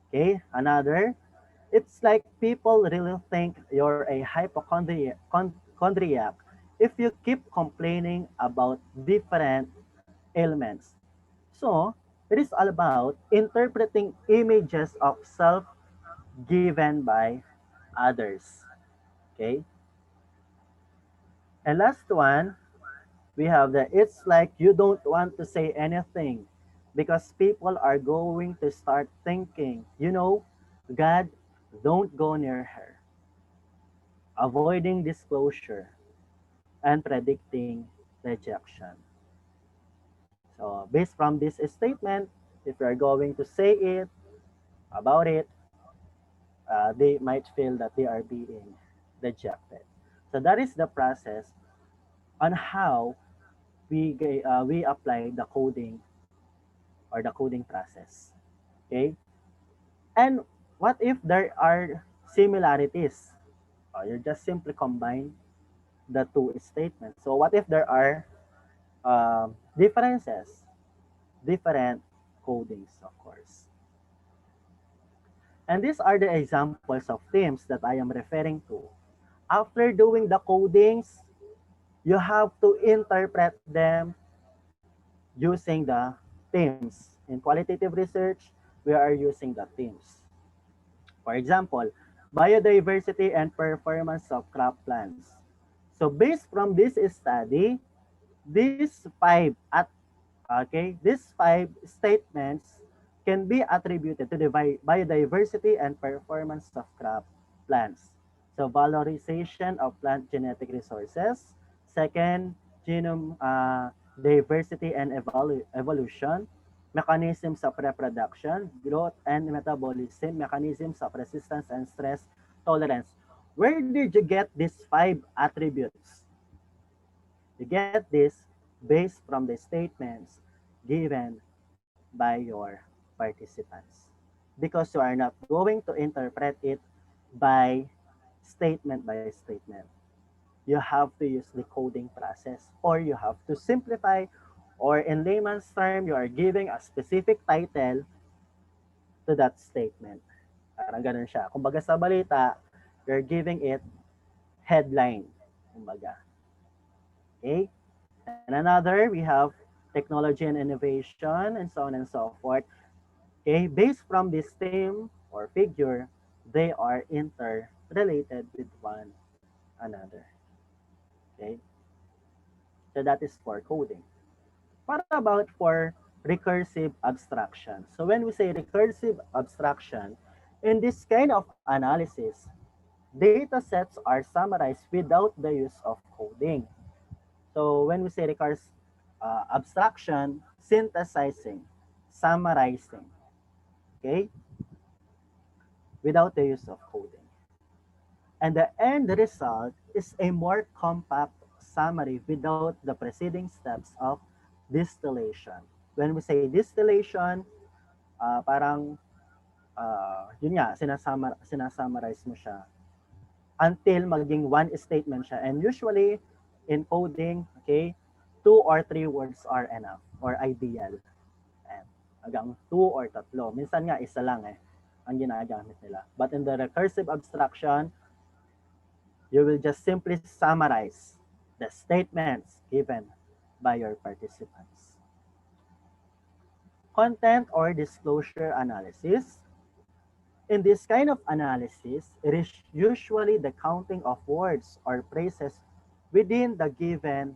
Okay, another. It's like people really think you're a hypochondriac if you keep complaining about different ailments. So, it is all about interpreting images of self given by others. Okay? And last one, we have the it's like you don't want to say anything because people are going to start thinking, God Don't go near her. Avoiding disclosure and predicting rejection. So based from this statement, if you are going to say it about it, they might feel that they are being rejected. So that is the process on how we apply the coding or the coding process. Okay, and what if there are similarities? You just simply combine the two statements. So what if there are differences, different codings, of course. And these are the examples of themes that I am referring to. After doing the codings, you have to interpret them using the themes. In qualitative research, we are using the themes. For example, biodiversity and performance of crop plants. So based from this study, these five statements can be attributed to the biodiversity and performance of crop plants. So valorization of plant genetic resources. Second, genome diversity and evolution. Mechanisms of reproduction, growth and metabolism, mechanisms of resistance and stress tolerance. Where did you get these five attributes? You get this based from the statements given by your participants. Because you are not going to interpret it by by statement. You have to use the coding process, or you have to simplify, or in layman's term, you are giving a specific title to that statement. Parang ganun siya. Kumbaga sa balita, you're giving it headline. Kumbaga. Okay? And another, we have technology and innovation and so on and so forth. Okay, based from this theme or figure, they are interrelated with one another. Okay, so that is for coding. What about for recursive abstraction? So when we say recursive abstraction, in this kind of analysis, data sets are summarized without the use of coding. So when we say abstraction, synthesizing, summarizing, okay, without the use of coding. And the end result is a more compact summary without the preceding steps of distillation. When we say distillation, parang yun nga, sinasummarize mo siya until maging one statement siya. And usually, in coding, okay, 2 or 3 words are enough or ideal. And hanggang 2 or 3. Minsan nga, isa lang ang ginagamit nila. But in the recursive abstraction, you will just simply summarize the statements given by your participants. Content or disclosure analysis. In this kind of analysis, it is usually the counting of words or phrases within the given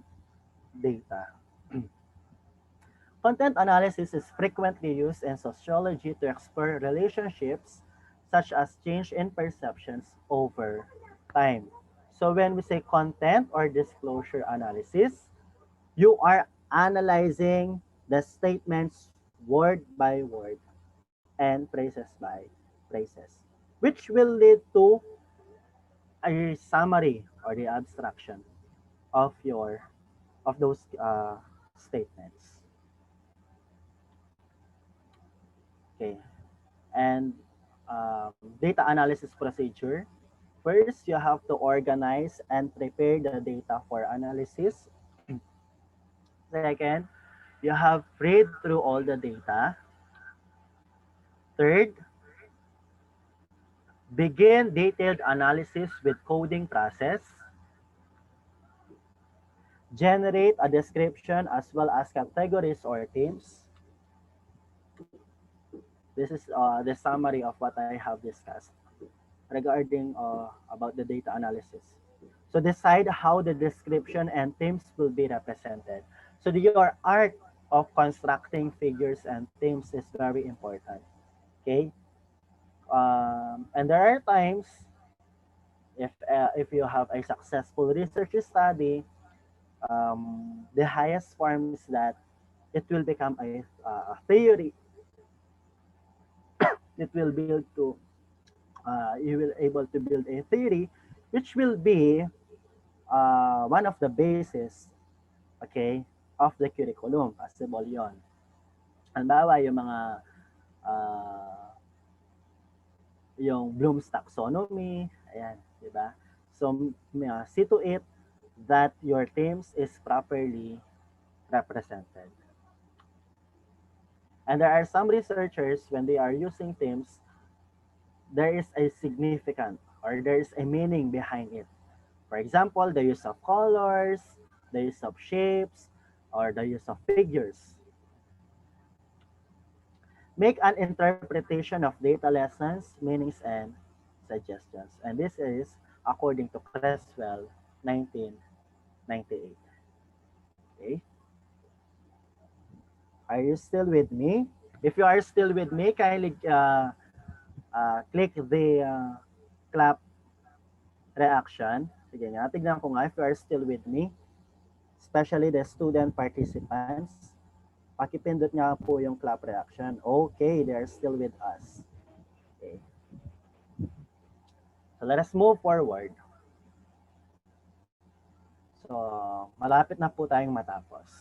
data. Content analysis is frequently used in sociology to explore relationships such as change in perceptions over time. So when we say content or disclosure analysis, you are analyzing the statements word by word and phrases by phrases, which will lead to a summary or the abstraction of those statements. Okay, and data analysis procedure. First, you have to organize and prepare the data for analysis. Second, you have read through all the data. Third, begin detailed analysis with coding process. Generate a description as well as categories or themes. This is the summary of what I have discussed regarding about the data analysis. So decide how the description and themes will be represented. So your art of constructing figures and themes is very important. Okay. And there are times if you have a successful research study, the highest form is that it will become a theory. It will build to you will able to build a theory which will be one of the basis, okay, of the curriculum. Possible yon. Halimbawa, yung mga uh, yung Bloom's taxonomy, ayan, di ba? So, see to it that your themes is properly represented. And there are some researchers, when they are using themes, there is a significant or there is a meaning behind it. For example, the use of colors, the use of shapes, or the use of figures. Make an interpretation of data lessons, meanings, and suggestions. And this is according to Creswell, 1998. Okay. Are you still with me? If you are still with me, kindly click the clap reaction. Sige nga, tignan ko nga if you are still with me. Especially the student participants. Pakipindot nga po yung clap reaction. Okay, they are still with us. Okay. So let us move forward. So, malapit na po tayong matapos.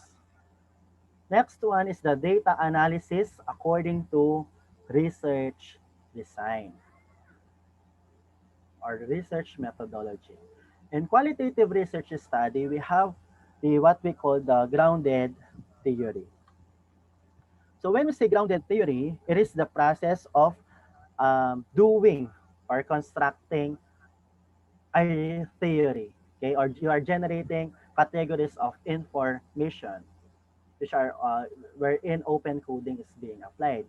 Next one is the data analysis according to research design or research methodology. In qualitative research study, we have what we call the grounded theory. So when we say grounded theory, it is the process of doing or constructing a theory, okay, or you are generating categories of information which are wherein open coding is being applied.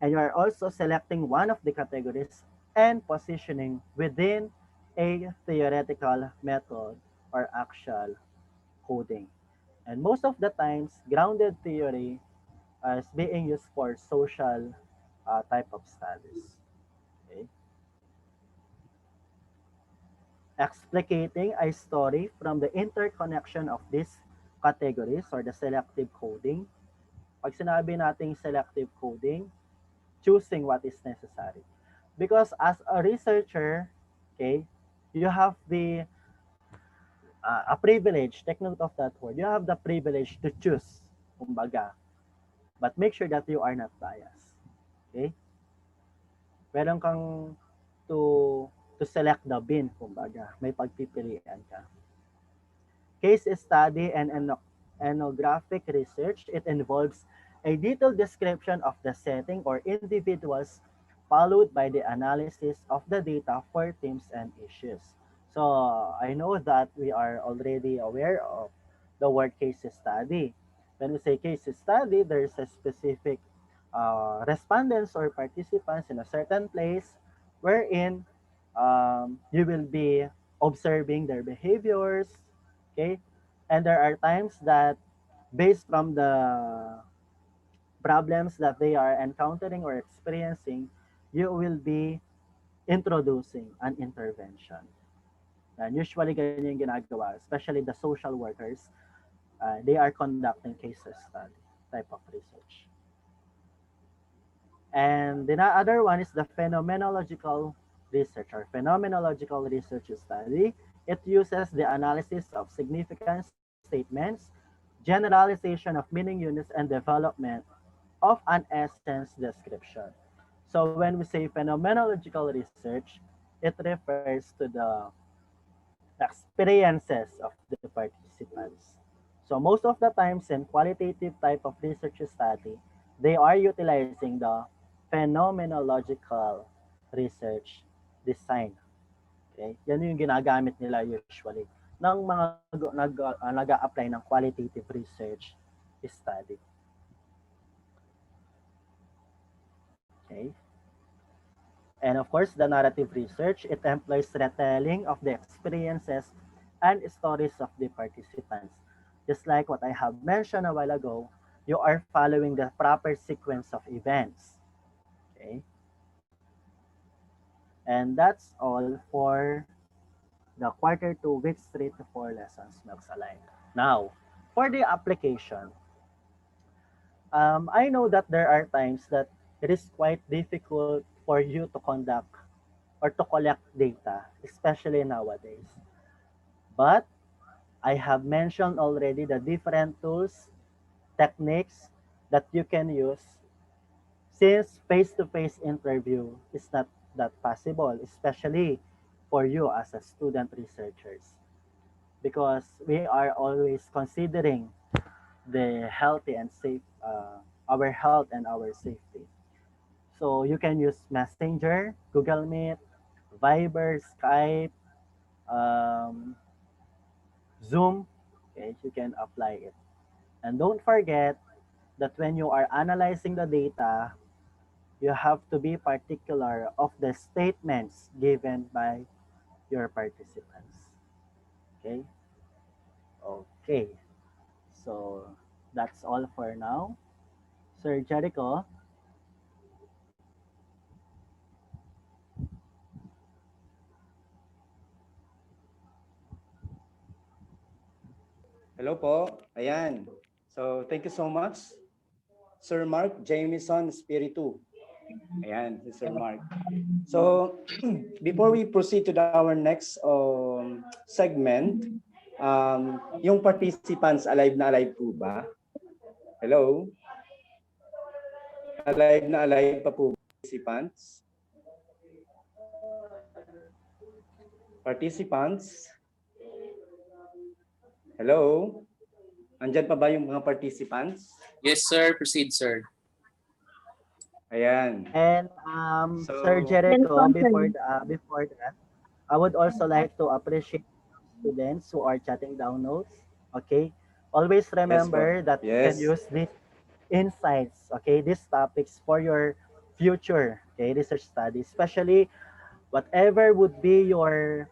And you are also selecting one of the categories and positioning within a theoretical method or actual coding. And most of the times, grounded theory is being used for social type of studies. Okay. Explicating a story from the interconnection of these categories or the selective coding. Pag sinabi nating selective coding, choosing what is necessary. Because as a researcher, okay, you have the a privilege, take note of that word, you have the privilege to choose, kumbaga. But make sure that you are not biased. Okay? Meron kang to select the bin, kumbaga. May pagpipilian ka. Case study and ethnographic research, it involves a detailed description of the setting or individuals followed by the analysis of the data for themes and issues. So I know that we are already aware of the word case study. When we say case study, there's a specific respondents or participants in a certain place wherein you will be observing their behaviors, okay? And there are times that based from the problems that they are encountering or experiencing, you will be introducing an intervention. And usually ganyan yung ginagawa, especially the social workers, they are conducting case study type of research. And the other one is the phenomenological research or phenomenological research study. It uses the analysis of significance statements, generalization of meaning units, and development of an essence description. So when we say phenomenological research, it refers to the experiences of the participants. So most of the times in qualitative type of research study, they are utilizing the phenomenological research design. Okay? Yan yung ginagamit nila usually ng mga nag-a-apply ng qualitative research study. Okay? And of course, the narrative research, it employs retelling of the experiences and stories of the participants. Just like what I have mentioned a while ago, you are following the proper sequence of events. Okay? And that's all for the quarter 2, weeks 3 to 4 lessons, MELCs-aligned. Now, for the application, I know that there are times that it is quite difficult for you to conduct or to collect data, especially nowadays. But I have mentioned already the different tools, techniques that you can use since face-to-face interview is not that possible, especially for you as a student researchers, because we are always considering the healthy and safe, our health and our safety. So you can use Messenger, Google Meet, Viber, Skype, um, Zoom. Okay, you can apply it. And don't forget that when you are analyzing the data, you have to be particular of the statements given by your participants. Okay? Okay. So that's all for now. Sir Jericho, Hello po. Ayan. So, thank you so much, Sir Mark Jameson Spiritu. Ayan, si Sir Mark. So, before we proceed to our next segment, yung participants, alive po ba? Hello? Alive pa po participants? Participants? Hello? Andyan pa ba yung mga participants? Yes, sir. Proceed, sir. Ayan. and So, Sir Jericho, before that, I would also like to appreciate students who are jotting down notes. Okay, always remember that you can Yes. use these insights, okay, these topics for your future, okay, research study, especially whatever would be your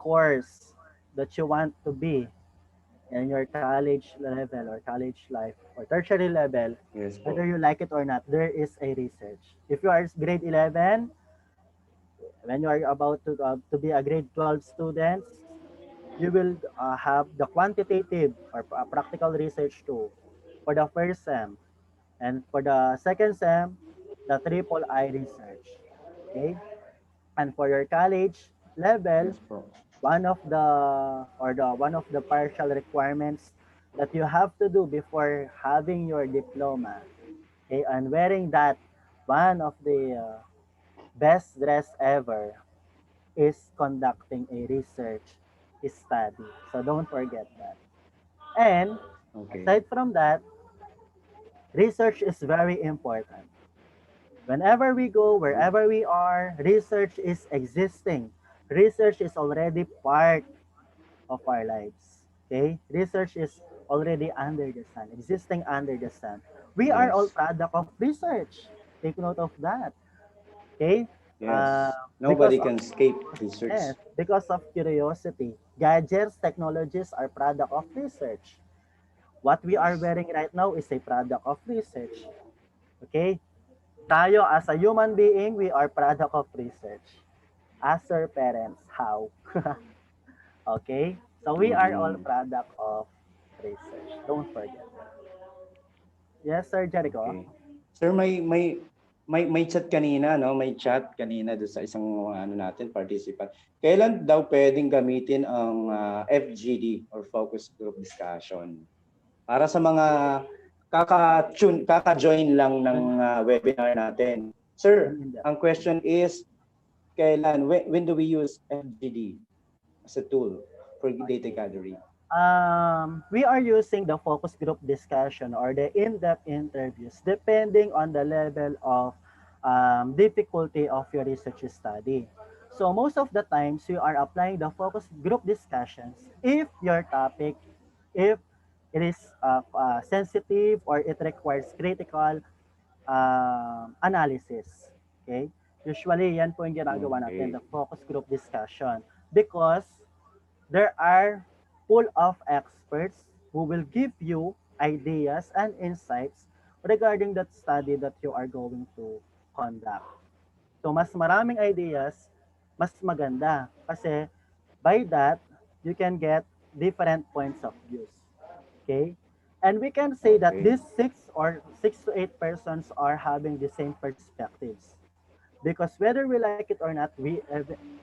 course that you want to be in your college level or college life or tertiary level, Yes po. whether you like it or not, there is a research. If you are grade 11, when you are about to be a grade 12 student, you will have the quantitative or practical research too for the first sem. And for the second sem, the triple I research. Okay? And for your college level, Yes po. one of the partial requirements that you have to do before having your diploma, okay, and wearing that, one of the best dress ever is conducting a research study. So don't forget that. And Okay. aside from that, research is very important. Whenever we go, wherever we are, research is existing. Research is already part of our lives. Okay? Research is already under the sun, existing under the sun. We are all Yes. product of research. Take note of that. Okay? Uh, Yes. because Nobody of can escape research. yes, because of curiosity. Gadgets, technologies are product of research. What we are Yes. wearing right now is a product of research. Okay? Tayo as a human being, we are product of research. As our parents, how? Okay? So we are all Mm-mm. product of research. Don't forget that. Yes, Sir Jericho. Okay. Sir, may chat kanina, no? May chat kanina doon sa isang ano natin participant. Kailan daw pwedeng gamitin ang FGD or focus group discussion? Para sa mga kaka-join lang ng webinar natin. Sir, ang question is kailan when do we use FGD as a tool for data gathering? We are using the focus group discussion or the in-depth interviews depending on the level of difficulty of your research study. So most of the times you are applying the focus group discussions if your topic, if it is sensitive or it requires critical analysis. Okay? Usually, yan po yung ginagawa natin, Okay. the focus group discussion. Because there are full of experts who will give you ideas and insights regarding that study that you are going to conduct. So mas maraming ideas, mas maganda. Kasi by that, you can get different points of views. Okay? And we can say that Okay. these 6 to 8 persons are having the same perspectives. Because whether we like it or not, we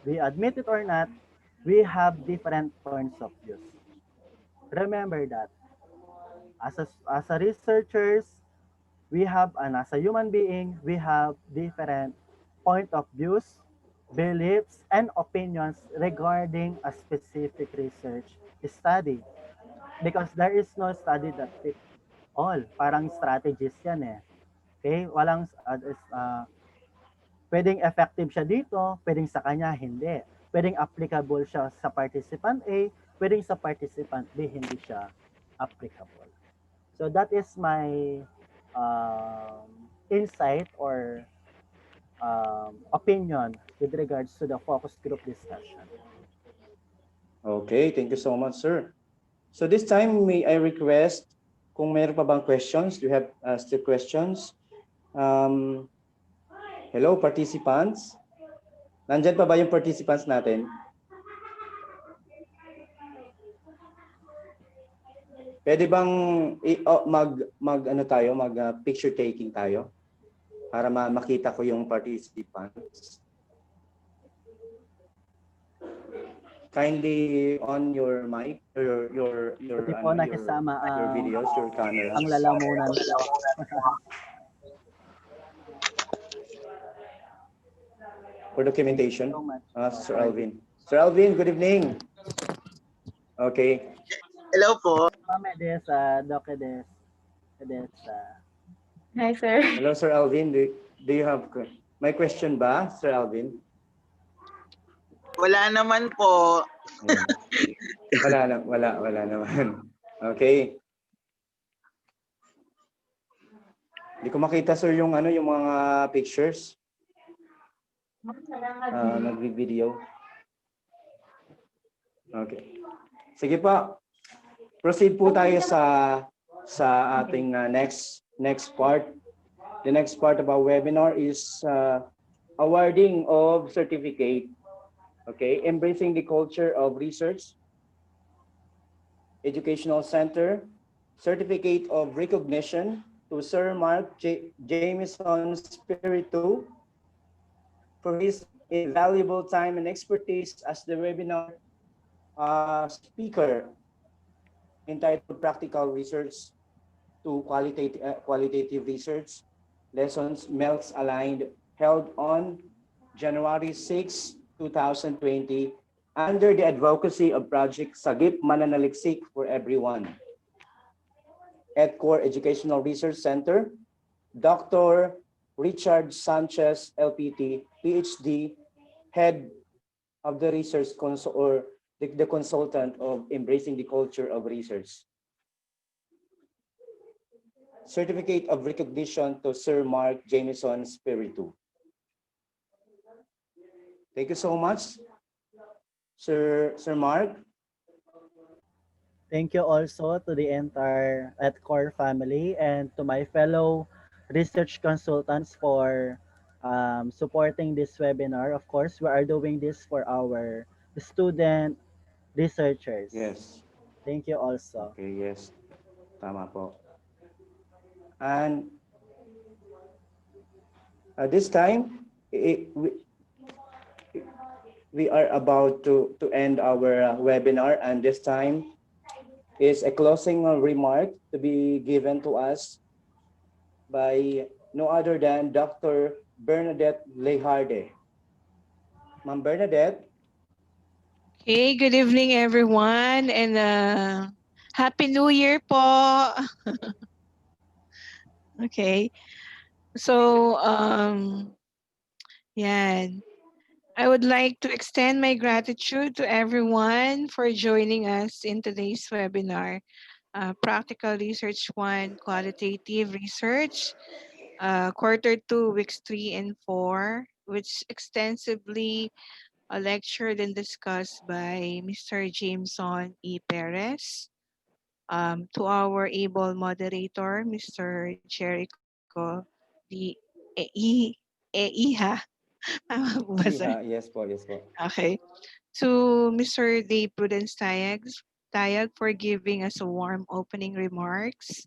admit it or not, we have different points of views. Remember that as a researchers, we have, and as a human being, we have different point of views, beliefs, and opinions regarding a specific research study. Because there is no study that fit all. Parang strategies yan eh. Okay? Pwedeng effective siya dito, pwedeng sa kanya hindi. Pwedeng applicable siya sa participant A, pwedeng sa participant B hindi siya applicable. So that is my insight or opinion with regards to the focus group discussion. Okay, thank you so much, sir. So this time, may I request kung meron pa bang questions? Do you have still questions? Hello, participants. Nandyan pa ba yung participants natin? Pwede bang mag picture taking tayo para makita ko yung participants? Kindly on your mic, your Pati po nakisama your videos, your cameras. ang lalamunan po. For documentation. So much. Sir Alvin. Sir Alvin, good evening. Okay. Hello po. Mame des, Doc des. Hi, sir. Hello, Sir Alvin. Do you have my question ba, Sir Alvin? Wala naman po. Wala naman. Okay. Hindi ko makita, sir, yung mga pictures. Nag-video. Okay. Sige pa. Proceed po tayo sa ating next part. The next part of our webinar is awarding of certificate. Okay, embracing the culture of research, educational center, certificate of recognition to Sir Mark Jameson Spiritu for his invaluable time and expertise as the webinar speaker entitled Practical Research to Qualitative Research Lessons MELCs-aligned, held on January 6, 2020 under the advocacy of Project SAGIP MANANALIKSIK for Everyone. ETCOR Educational Research Center, Dr. Richard Sanchez, LPT, PhD, head of the research or the consultant of embracing the culture of research. Certificate of recognition to Sir Mark Jameson Spiritu. Thank you so much, Sir Mark. Thank you also to the entire ETCOR family and to my fellow research consultants for supporting this webinar. Of course, we are doing this for our student researchers. Yes. Thank you also. Okay, yes. Tama po. And at this time, we are about to end our webinar, and this time is a closing remark to be given to us by no other than Dr. Bernadette Lejarde. Ma'am Bernadette. Okay, good evening everyone and Happy New Year po. Okay. So yan. I would like to extend my gratitude to everyone for joining us in today's webinar. Practical Research 1, Qualitative Research, Quarter 2, Weeks 3 and 4, which extensively lectured and discussed by Mr. Jameson E. Perez. To our able moderator, Mr. Jericho D. Eija. Tama po ba, sir? Iha, yes po, yes po. Okay. To Mr. Dave Prudence Tayag for giving us a warm opening remarks.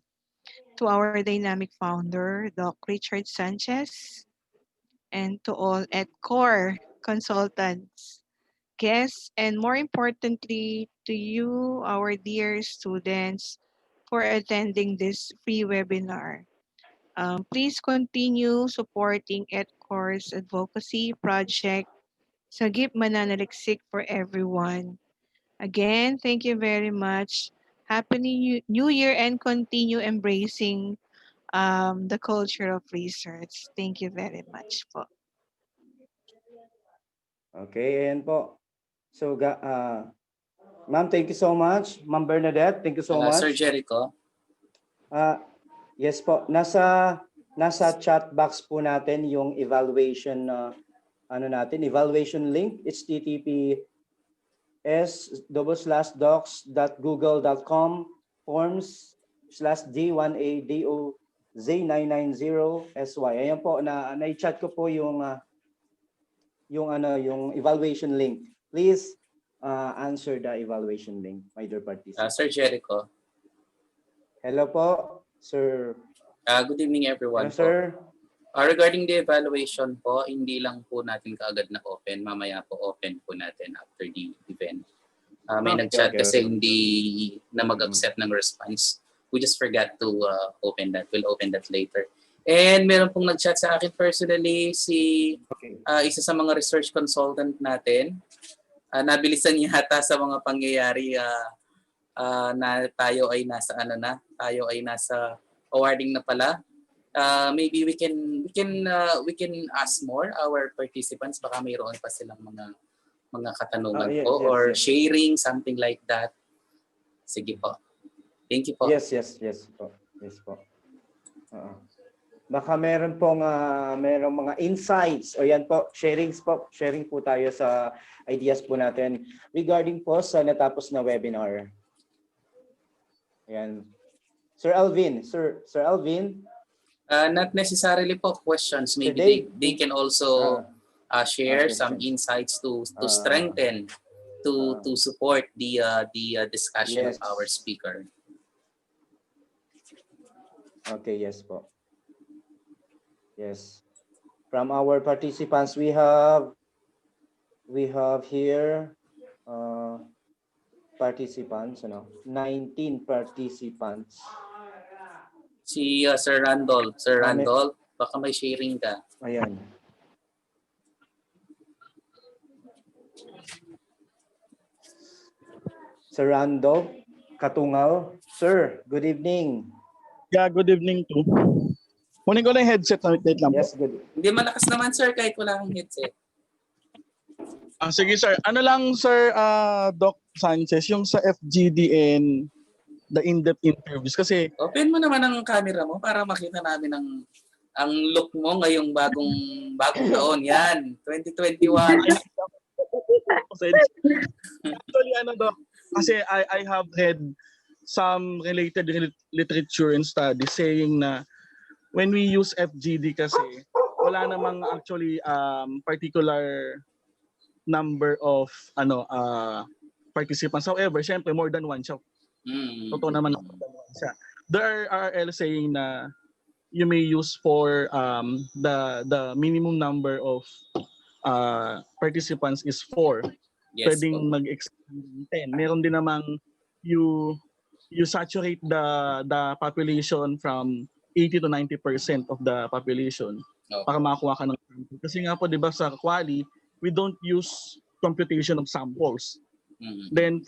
To our dynamic founder, Doc Richard Sanchez, and to all ETCOR consultants, guests, and more importantly, to you, our dear students, for attending this free webinar. Please continue supporting ETCOR's advocacy project, SAGIP MANANALIKSIK for everyone. Again, thank you very much. Happy New Year and continue embracing the culture of research. Thank you very much po. Okay, ayan po. So, ma'am, thank you so much. Ma'am Bernadette, thank you so much. Sir Jericho. Yes po, nasa chat box po natin yung evaluation evaluation link. It's https://docs.google.com/d1adoz990sy. Ayan po, na-chat ko po yung evaluation link. Please answer the evaluation link, my dear participants. Sir Jericho. Hello po, sir. Good evening everyone. Hello, sir. Regarding the evaluation po, hindi lang po natin kaagad na open. Mamaya po open po natin after the event. May nag-chat kasi hindi na mag-accept ng response. We just forgot to open that. We'll open that later. And meron pong nag-chat sa akin personally isa sa mga research consultant natin. Nabilisan niya yata sa mga pangyayari na tayo ay nasa awarding na pala. Maybe we can ask more our participants, baka mayroon pa silang mga katanungan or sharing, something like that. Sige po. Thank you po. Yes po. Yes po. Baka meron pong merong mga insights o yan po, sharing po tayo sa ideas po natin regarding po sa natapos na webinar. Ayan. Sir Alvin. Not necessarily po questions. Maybe they can also share some insights to strengthen, to support the discussion of our speaker. Okay, yes po. Yes. From our participants, we have here participants, 19 participants. Si Sir Randolph. Sir Randolph, baka may sharing ka. Ayan. Sir Randolph Katungal. Sir, good evening. Yeah, good evening too. Kunin ko lang headset. Wait lang po. Yes, good. Hindi malakas naman sir kahit wala kang headset. Sige sir. Ano lang sir, Doc Sanchez, yung sa FGD and the in-depth interviews kasi Open mo naman ang camera mo para makita namin ang look mo ngayong bagong taon. Yan, 2021. Actually Doc, kasi I have read some related literature and studies saying na when we use FGD kasi wala namang actually particular number of participants. However, syempre more than one siya. Totoo naman more than one siya. There are RL saying na you may use for the minimum number of participants is 4. Yes, Pwedeng mag-extend 10. Meron din namang you saturate the population from 80 to 90% of the population para makakuha ka ng sample. Kasi nga po 'di ba sa quali, we don't use computation of samples. Then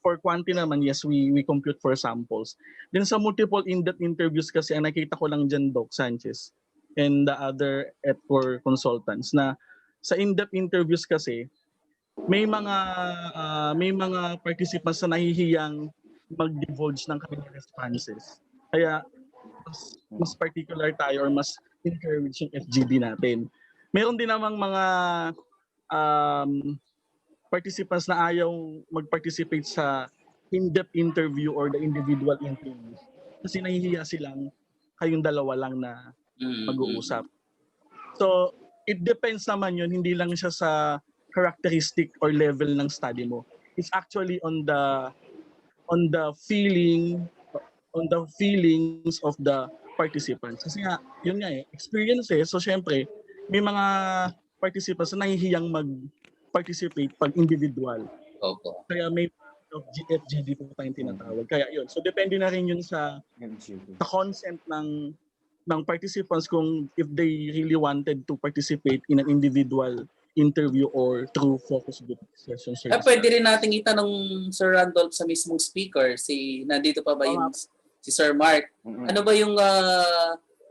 for quanti naman, yes, we compute for samples. Then sa multiple in-depth interviews kasi ang nakita ko lang dyan, Doc Sanchez and the other ETCOR consultants na sa in-depth interviews kasi may mga participants na nahihiyang mag-divulge ng kanilang responses. Kaya mas particular tayo or mas encourage yung FGD natin. Meron din namang mga participants na ayaw mag-participate sa in-depth interview or the individual interview kasi nahihiya silang kayong dalawa lang na mag-uusap. So, it depends naman yun, hindi lang siya sa characteristic or level ng study mo. It's actually on the feelings of the participants. Kasi nga, yun nga experiences. So syempre, may mga participants na nahihiyang mag-participate pag individual. Opo. Kaya may of GFGD po tayong tinatawag. Kaya yun. So depende na rin yun sa consent ng participants kung if they really wanted to participate in an individual interview or through focus group sessions. Pwede rin nating itanong Sir Randolph sa mismong speaker. Nandito pa ba yung si Sir Mark? Ano ba yung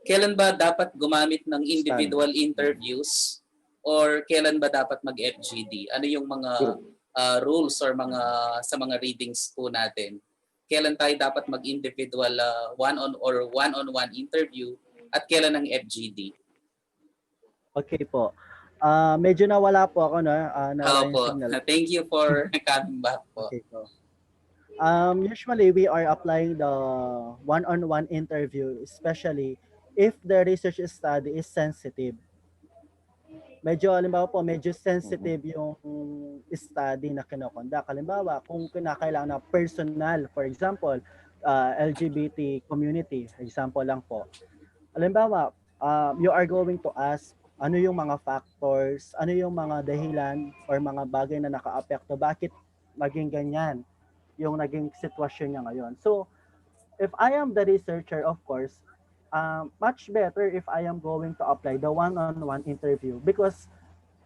kailan ba dapat gumamit ng individual interviews or kailan ba dapat mag-FGD? Ano yung mga rules or sa mga readings po natin? Kailan tayo dapat mag-individual one-on-one interview at kailan ang FGD? Okay po. Medyo nawala po ako po. Thank you for coming back po. Okay po. Usually we are applying the one-on-one interview, especially if the research study is sensitive. Medyo sensitive yung study na kinokondak. Halimbawa, kung kinakailangan na personal, for example, LGBT community, example lang po. Halimbawa, you are going to ask ano yung mga factors, ano yung mga dahilan or mga bagay na naka-apekto, bakit maging ganyan yung naging sitwasyon niya ngayon. So, if I am the researcher, of course, much better if I am going to apply the one-on-one interview because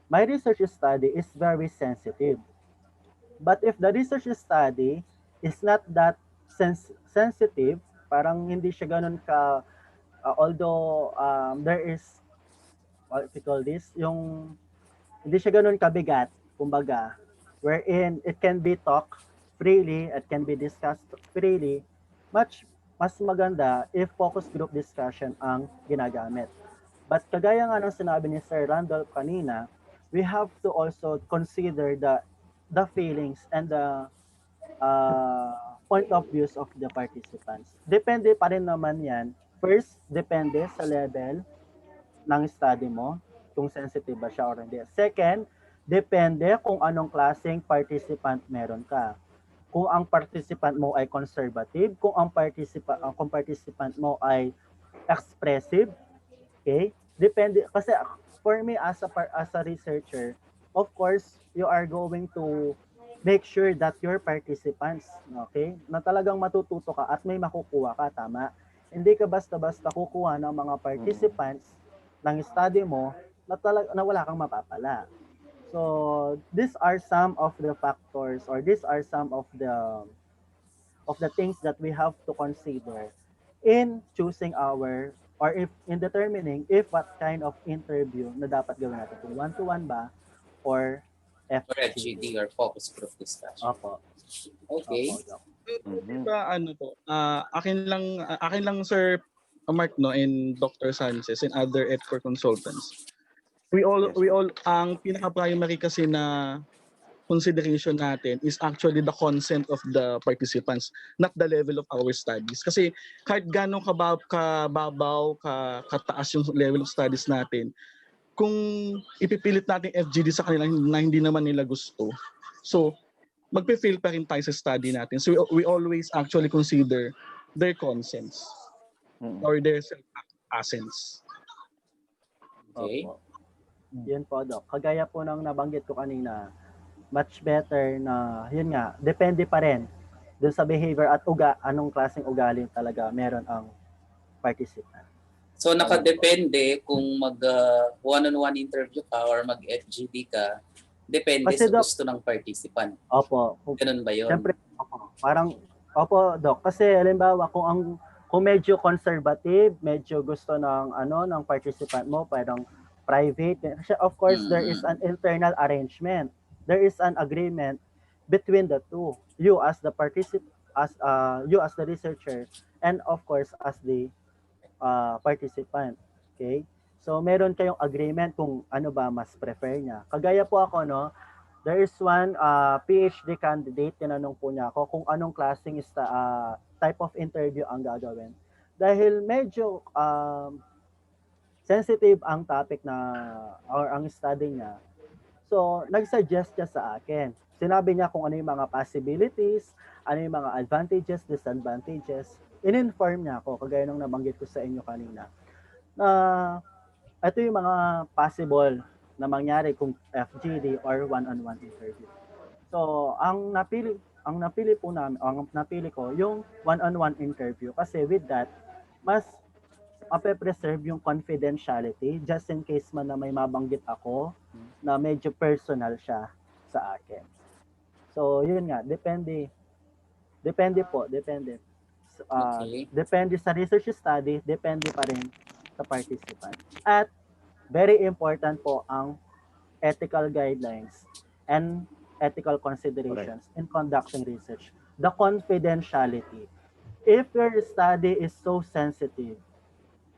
my research study is very sensitive. But if the research study is not that sensitive, parang hindi siya ganun ka, although there is, what we call this, hindi siya ganun kabigat, kumbaga, wherein it can be talked freely, it can be discussed freely, mas maganda if focus group discussion ang ginagamit. But kagaya nga ng sinabi ni Sir Randolph kanina, we have to also consider the feelings and the point of views of the participants. Depende pa rin naman yan. First, depende sa level ng study mo, kung sensitive ba siya or hindi. Second, depende kung anong klaseng participant meron ka. Kung ang participant mo ay conservative, kung ang participant mo ay expressive, okay? Depende kasi for me as a researcher, of course, you are going to make sure that your participants, okay, na talagang matututo ka at may makukuha ka, tama? Hindi ka basta-basta kukuha ng mga participants ng study mo na wala kang mapapala. So, these are some of the factors or these are some of the things that we have to consider in choosing or in determining if what kind of interview na dapat gawin natin. Kung one-to-one ba or FGD or focus group discussion. Opo. Okay. Diba, akin lang Sir Mark and Dr. Sanchez and other ETCOR consultants. We all ang pinaka-primary kasi na consideration natin is actually the consent of the participants, not the level of our studies. Kasi kahit gano'ng kababaw, kataas yung level of studies natin, kung ipipilit natin FGD sa kanila na hindi naman nila gusto, so magpe-fail pa rin tayo sa study natin. So we always actually consider their consents or their self-assents. Okay. Opo. Yun po, Doc. Kagaya po ng nabanggit ko kanina, much better na, yun nga, depende pa rin dun sa behavior at anong klaseng ugali talaga meron ang participant. So nakadepende kung mag one-on-one interview ka or mag-FGD ka, depende Kasi, sa Doc, gusto ng participant. Opo. Ganun ba yun? Siyempre, opo, Doc. Kasi halimbawa, kung medyo conservative, medyo gusto ng participant mo, parang private. Of course, there is an internal arrangement. There is an agreement between the two. You as the you as the researcher, and of course as the participant. Okay? So meron kayong agreement kung ano ba mas prefer niya. Kagaya po ako, there is one PhD candidate, tinanong po niya ako kung anong klaseng type of interview ang gagawin. Dahil medyo sensitive ang topic na or ang study niya. So, nag-suggest siya sa akin. Sinabi niya kung ano yung mga possibilities, ano yung mga advantages, disadvantages. In-inform niya ako, kagaya nung nabanggit ko sa inyo kanina, na ito yung mga possible na mangyari kung FGD or one-on-one interview. So, ang napili ko yung one-on-one interview kasi with that, mas mape-preserve yung confidentiality just in case man na may mabanggit ako na medyo personal siya sa akin. So, yun nga, depende po. Okay. Depende sa research study, depende pa rin sa participant. At very important po ang ethical guidelines and ethical considerations in conducting research. The confidentiality. If your study is so sensitive,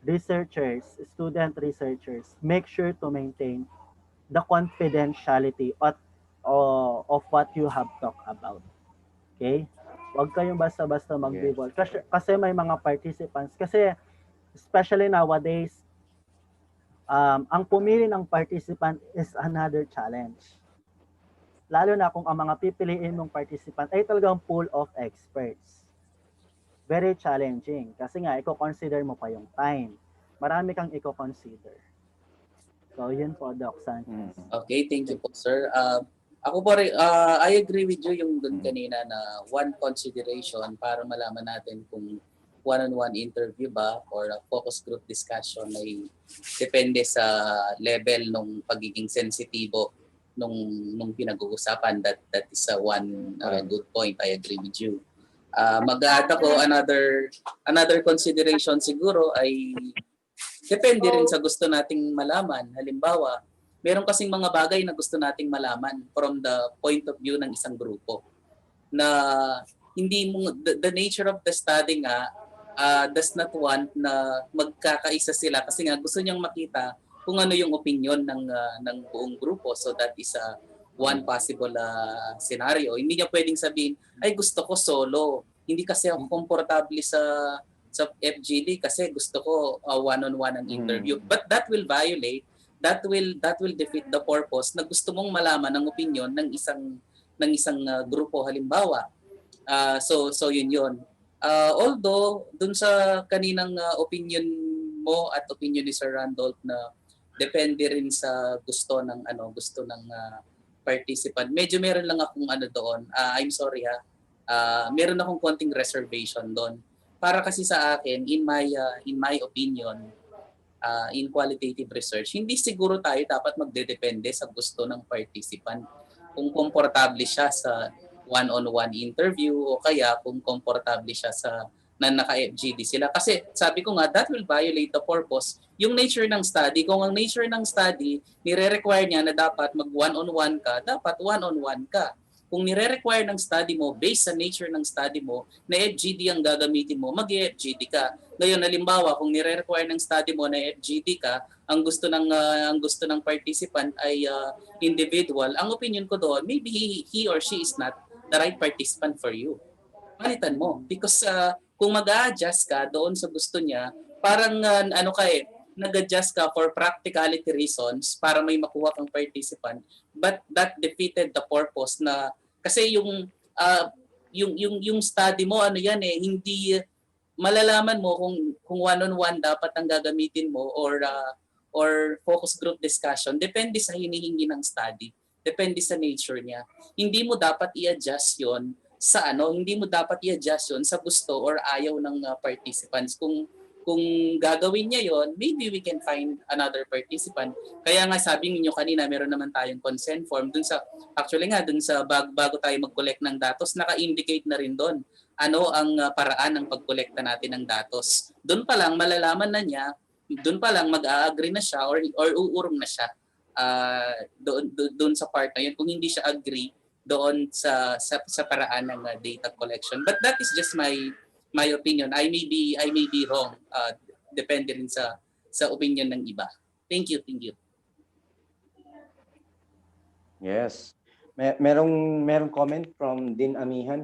student researchers, make sure to maintain the confidentiality of what you have talked about. Okay? Huwag kayong basta-basta mag-divulge. Kasi may mga participants, kasi especially nowadays, ang pumili ng participant is another challenge. Lalo na kung ang mga pipiliin mong participant ay talagang pool of experts. Very challenging. Kasi nga, i-consider mo pa yung time. Marami kang i-consider. So, yun po, Doc Sanchez. Okay, thank you po, sir. Ako po rin, I agree with you yung dun kanina na one consideration para malaman natin kung one-on-one interview ba or a focus group discussion ay depende sa level ng pagiging sensitibo nung pinag-uusapan. That is one good point. I agree with you. Mag-add ako, another consideration siguro ay depende rin sa gusto nating malaman. Halimbawa, meron kasing mga bagay na gusto nating malaman from the point of view ng isang grupo na hindi mo the nature of the study nga does not want na magkakaisa sila kasi nga gusto niyang makita kung ano yung opinion ng buong grupo. So that is one possible scenario. Hindi niya pwedeng sabihin, ay gusto ko solo. Hindi kasi ako komportable sa FGD kasi gusto ko one-on-one ang interview. But that will defeat the purpose na gusto mong malaman ang opinion ng isang grupo halimbawa. So yun. Although dun sa kaninang opinion mo at opinion ni Sir Randolph na depende rin sa gusto ng participant. Medyo meron lang akong doon. I'm sorry meron akong konting reservation doon. Para kasi sa akin, in my opinion, in qualitative research, hindi siguro tayo dapat magdedepende sa gusto ng participant. Kung komportable siya sa one-on-one interview o kaya kung komportable siya sa na naka-FGD sila. Kasi sabi ko nga, that will violate the purpose. Yung nature ng study, kung ang nature ng study, nire-require niya na dapat mag-one-on-one ka, dapat one-on-one ka. Kung nire-require ng study mo, based sa nature ng study mo, na FGD ang gagamitin mo, mag-FGD ka. Ngayon, halimbawa, kung nire-require ng study mo na FGD ka, ang gusto ng participant ay individual, ang opinion ko doon, maybe he or she is not the right participant for you. Palitan mo. Because kung mag-a-adjust ka doon sa gusto niya, parang nag-adjust ka for practicality reasons para may makuha kang participant, but that defeated the purpose na kasi yung study mo hindi malalaman mo kung one-on-one dapat ang gagamitin mo or focus group discussion, depende sa hinihingi ng study, depende sa nature niya. Hindi mo dapat i-adjust 'yon hindi mo dapat i-adjust 'yon sa gusto or ayaw ng participants. Kung gagawin niya yon, maybe we can find another participant. Kaya nga sabi niyo kanina, meron naman tayong consent form. Dun sa bago tayo mag-collect ng datos, naka-indicate na rin doon ano ang paraan ng pag-kolekta natin ng datos. Doon pa lang malalaman na niya, doon pa lang mag-a-agree na siya or uurong na siya doon sa part na yun. Kung hindi siya agree doon sa paraan ng data collection. But that is just my opinion. I may be wrong. Depende rin sa opinion ng iba. Thank you. Yes. Merong comment from Din Amihan.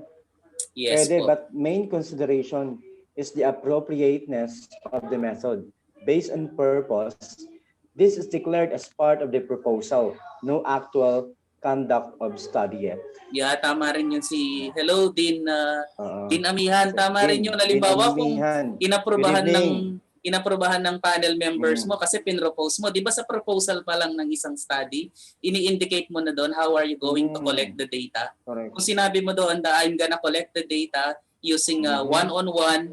Yes. Pwede, but main consideration is the appropriateness of the method. Based on purpose, this is declared as part of the proposal. No actual conduct of study yet. Yeah, tama rin yun si Hello Din Din Amihan, tama rin yun. Din Halimbawa kung Amihan. inaprubahan Good ng evening. panel members mo kasi pinropose mo. 'Di ba sa proposal pa lang ng isang study, ini-indicate mo na doon how are you going to collect the data. Correct. Kung sinabi mo doon that I'm gonna collect the data using one-on-one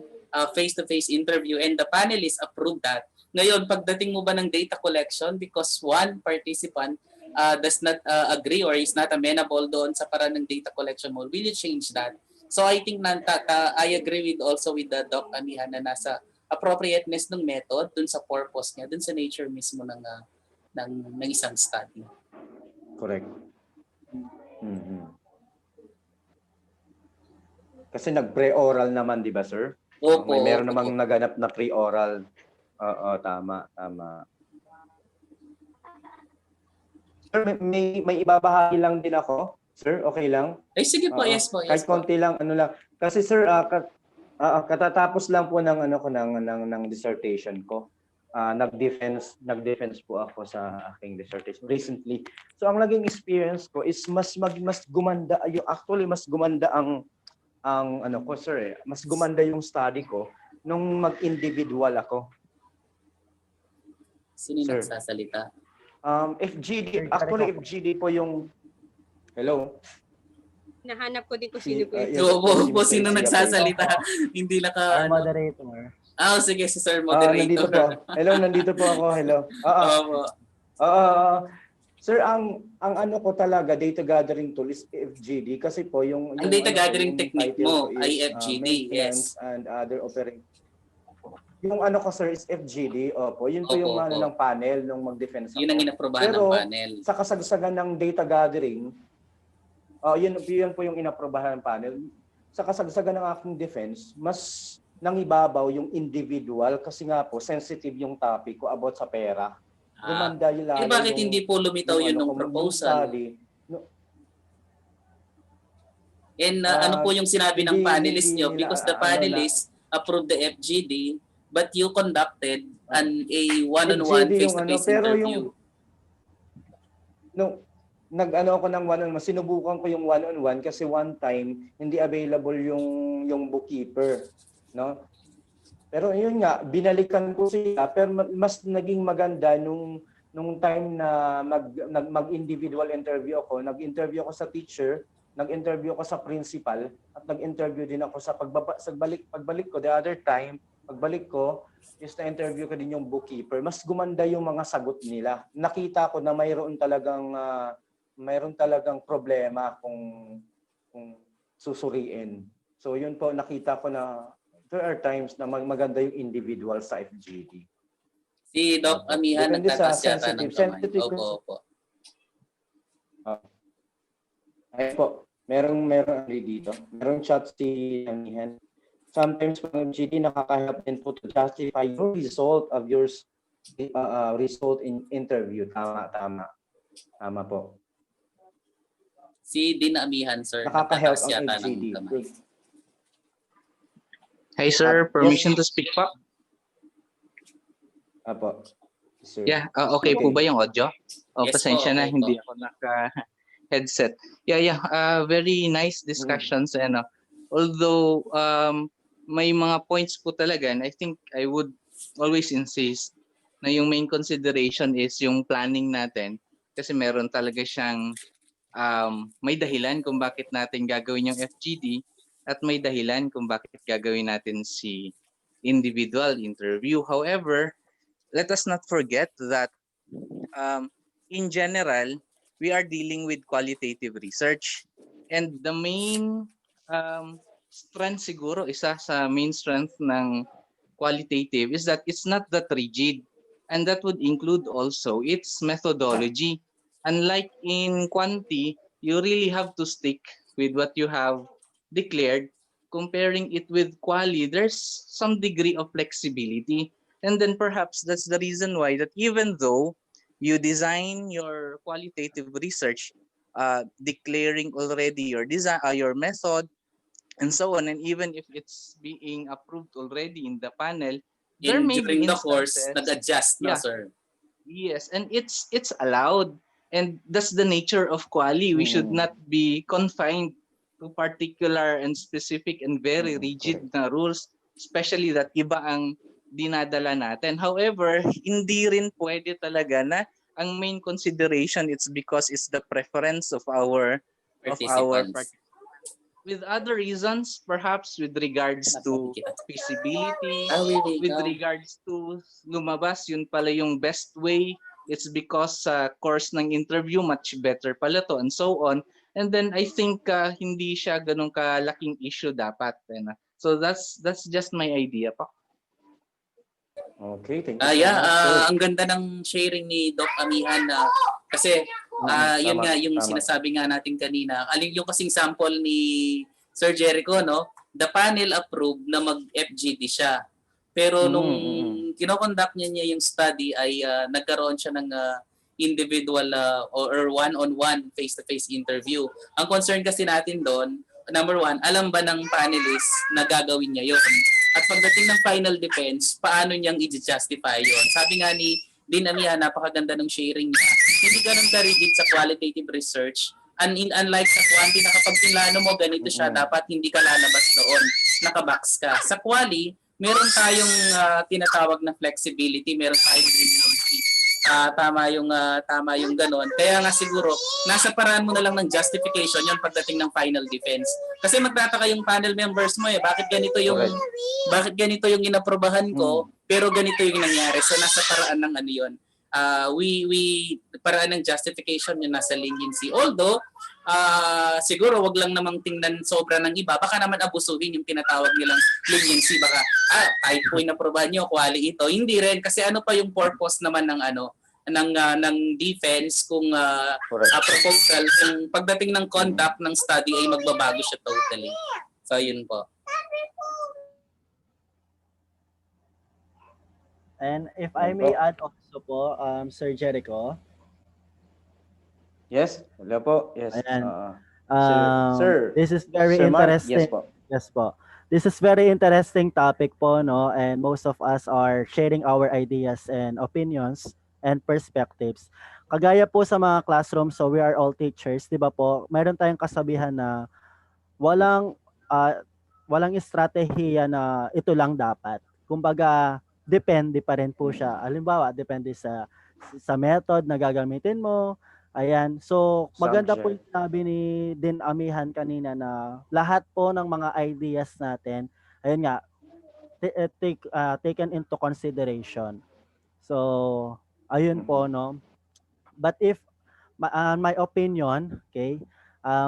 face-to-face interview and the panelists approve that. Ngayon, pagdating mo ba ng data collection because one participant does not agree or is not amenable doon sa paraan ng data collection mo, will you change that? So I think I agree with also with the Doc Amihan na nasa appropriateness ng method dun sa purpose niya, dun sa nature mismo ng isang study. Correct. Kasi nag-pre-oral naman, di ba, sir? Opo. Meron namang naganap na pre-oral. Oo, tama. Sir, may ibabahagi lang din ako. Sir, okay lang? Ay, sige po, yes po. Kahit konti lang, ano lang. Kasi sir, katatapos lang po ng dissertation ko. Nag-defense po ako sa aking dissertation recently. So ang naging experience ko is mas gumanda mas gumanda ang ko sir mas gumanda yung study ko nung mag-individual ako. Sino nagsasalita? FGD, actually FGD po yung hello. Nahanap ko din kung sino po yun. Po, sino nagsasalita? Hindi Moderator. Sige, si Sir Moderator. Nandito po. Hello, nandito po ako. Hello. Sir, ang ano ko talaga, data gathering tool is FGD kasi po yung ang data gathering technique mo ay FGD, yes. And other operating. Yung ano ko sir is FGD, opo. Yun po yung ng panel nung mag-defense ako. Yun ang inaprobahan ng panel. Sa kasagsagan ng data gathering, yun po yung inaprobahan ng panel. Sa kasagsagan ng aking defense, mas nangibabaw yung individual kasi nga po sensitive yung topic ko about sa pera. Gumanda yung lalo. Bakit hindi po lumitaw yun ng proposal? And ano po yung sinabi ng panelists nyo? Because the panelists approved the FGD, but you conducted a one-on-one face-to-face interview. Nag-ano ako ng one-on-one, sinubukan ko yung one-on-one kasi one time hindi available yung bookkeeper, no? Pero yun nga, binalikan ko siya pero mas naging maganda nung time na mag-individual interview ako. Nag-interview ako sa teacher, nag-interview ako sa principal at nag-interview din ako sa pagbalik ko the other time, pagbalik ko is na-interview ko din yung bookkeeper. Mas gumanda yung mga sagot nila. Nakita ko na mayroon talagang problema kung susuriin. So yun po, nakita ko na there are times na maganda yung individual sa FGD. Si Doc Amihan nagtatas yata ng kamay. Opo. Ay po, merong dito. Merong chat si Amihan. Sometimes pag FGD nakaka-help din po to justify your result of your result in interview. Tama po. Si Din Amihan, sir. Nakaka-help nagtatas ang yata FGD. ng kamay. Hi sir, permission to speak po? Apo. Sir. Yeah, okay po ba yung audio? Yes Pasensya po, na, okay hindi po. ako naka-headset. Yeah, very nice discussions and although may mga points po talaga and I think I would always insist na yung main consideration is yung planning natin kasi meron talaga siyang may dahilan kung bakit natin gagawin yung FGD at may dahilan kung bakit gagawin natin si individual interview. However, let us not forget that in general, we are dealing with qualitative research. And the main strength siguro, isa sa main strength ng qualitative is that it's not that rigid. And that would include also its methodology. Unlike in quanti, you really have to stick with what you have declared. Comparing it with quali, there's some degree of flexibility. And then perhaps that's the reason why that even though you design your qualitative research, declaring already your design, your method, and so on, and even if it's being approved already in the panel, there may be during the course, instances, nag-adjust, no, yeah, sir? yes, and it's allowed, and that's the nature of quali. We should not be confined to particular and specific and very rigid na rules, especially that iba ang dinadala natin. However, hindi rin pwede talaga na ang main consideration it's because it's the preference of our Participants. with other reasons, perhaps with regards to feasibility, with regards to lumabas, yun pala yung best way. It's because sa course ng interview, much better pala to, and so on. And then I think hindi siya ganun kalaking issue dapat. So that's just my idea pa. Okay, thank you so much, sir. Ang ganda ng sharing ni Doc Amihan na kasi yun nga yung sinasabi nga natin kanina. Alin yung kasing sample ni Sir Jericho, no? The panel approved na mag-FGD siya. Pero nung kinoconduct niya yung study ay nagkaroon siya ng individual or one-on-one face-to-face interview. Ang concern kasi natin doon, number one, alam ba ng panelist na gagawin niya yon? At pagdating ng final defense, paano niyang i-justify yon? Sabi nga ni Dean Amihan, napakaganda ng sharing niya. Hindi ganun ka-rigid sa qualitative research. Unlike sa quanti na kapag pinlano mo, ganito siya, dapat hindi ka lalabas doon, nakabox ka. Sa quali, meron tayong tinatawag na flexibility, meron tayong leniency. Tama yung ganon. Kaya nga siguro, nasa paraan mo na lang ng justification yon pagdating ng final defense. Kasi magtataka yung panel members mo bakit ganito yung inaprobahan ko, pero ganito yung nangyari. So nasa paraan ng ano yon. Paraan ng justification yung nasa leniency. Although, siguro wag lang namang tingnan sobra ng iba. Baka naman abusuhin yung tinatawag nilang leniency. Baka, kahit po inaprobahan nyo, quali ito. Hindi rin. Kasi ano pa yung purpose naman ng ng defense kung proposal, kung pagdating ng conduct ng study ay magbabago siya totally. So, yun po. And if I may add also po, Sir Jericho. Yes, hello po. Yes. Sir, this is very interesting. Yes po. This is very interesting topic po, no? And most of us are sharing our ideas and opinions and perspectives. Kagaya po sa mga classroom, so we are all teachers, di ba po? Mayroon tayong kasabihan na walang estratehiya na ito lang dapat. Kumbaga, depende pa rin po siya. Halimbawa, depende sa method na gagamitin mo. Ayan. So, maganda po yung sabi ni Din Amihan kanina na lahat po ng mga ideas natin, ayun nga, taken into consideration. So, ayun po, no? But if, my opinion, okay,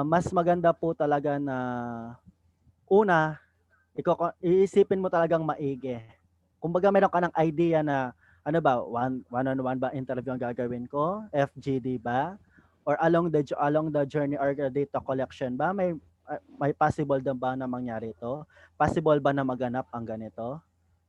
mas maganda po talaga na una, iisipin mo talagang maigi. Kumbaga meron ka ng idea na ano ba, one-on-one ba interview ang gagawin ko? FGD ba? Or along the journey or data collection ba? May possible din ba na mangyari ito? Possible ba na maganap ang ganito?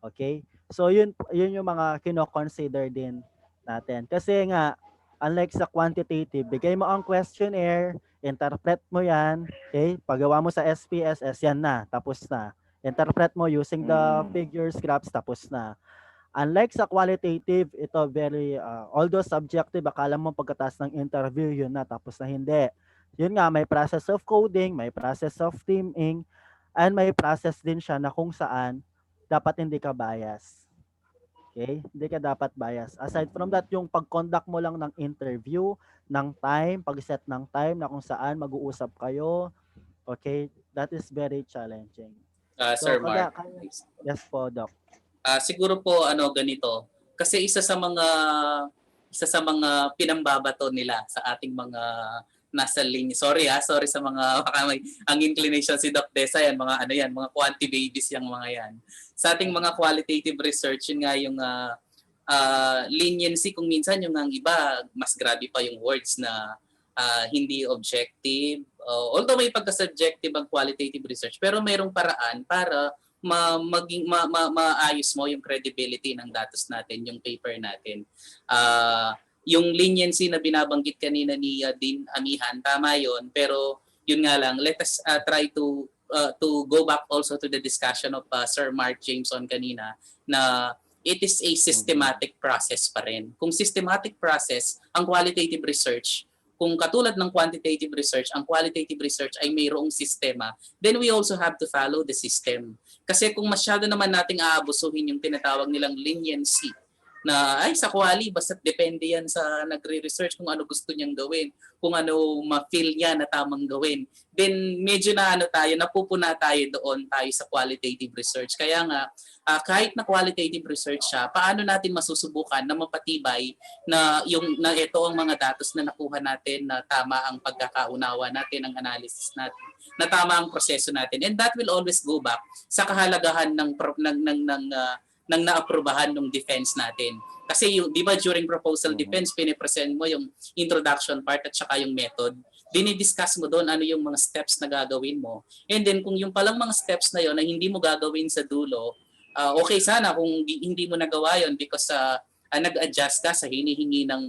Okay? So yun yung mga kino-consider din natin. Kasi nga, unlike sa quantitative, bigay mo ang questionnaire, interpret mo yan, okay? Paggawa mo sa SPSS, yan na, tapos na. Interpret mo using the figures, graphs, tapos na. Unlike sa qualitative, ito very, although subjective, akala mo pagkatapos ng interview, yun na, tapos na hindi. Yun nga, may process of coding, may process of teaming, and may process din siya na kung saan dapat hindi ka bias. Okay? Hindi ka dapat bias. Aside from that, yung pag-conduct mo lang ng interview, ng time, pag-set ng time na kung saan mag-uusap kayo, okay, that is very challenging. Sir Mark. Yes po, Doc. Siguro po ganito. Kasi isa sa mga pinambabato nila sa ating mga nasa linya. Sorry sa mga ang inclination si Doc Desa yan, mga quanti babies yung mga yan. Sa ating mga qualitative research, yun nga yung leniency kung minsan yung ang iba mas grabe pa yung words na hindi objective. Although may pagka-subjective ang qualitative research, pero mayroong paraan para maayos mo yung credibility ng datos natin, yung paper natin. Yung leniency na binabanggit kanina ni Dean Amihan, tama yon, pero yun nga lang, let us try to go back also to the discussion of Sir Mark Jameson kanina na it is a systematic process pa rin. Kung systematic process ang qualitative research, kung katulad ng quantitative research, ang qualitative research ay mayroong sistema, then we also have to follow the system. Kasi kung masyado naman nating aabusuhin yung tinatawag nilang leniency, na ay sa quali, basta depende yan sa nagre-research kung ano gusto niyang gawin, kung ano ma-feel niya na tamang gawin, then medyo na napupuna tayo doon tayo sa qualitative research. Kaya nga, kahit na qualitative research siya, paano natin masusubukan na mapatibay na ito ang mga datos na nakuha natin, na tama ang pagkakaunawa natin, ang analysis natin, na tama ang proseso natin. And that will always go back sa kahalagahan ng naaprubahan ng defense natin. Kasi yung, di ba during proposal defense, pinipresent mo yung introduction part at saka yung method. Dinidiscuss mo doon ano yung mga steps na gagawin mo. And then kung yung palang mga steps na yon na hindi mo gagawin sa dulo, okay sana kung hindi mo nagawa yon because nag-adjust ka sa hinihingi ng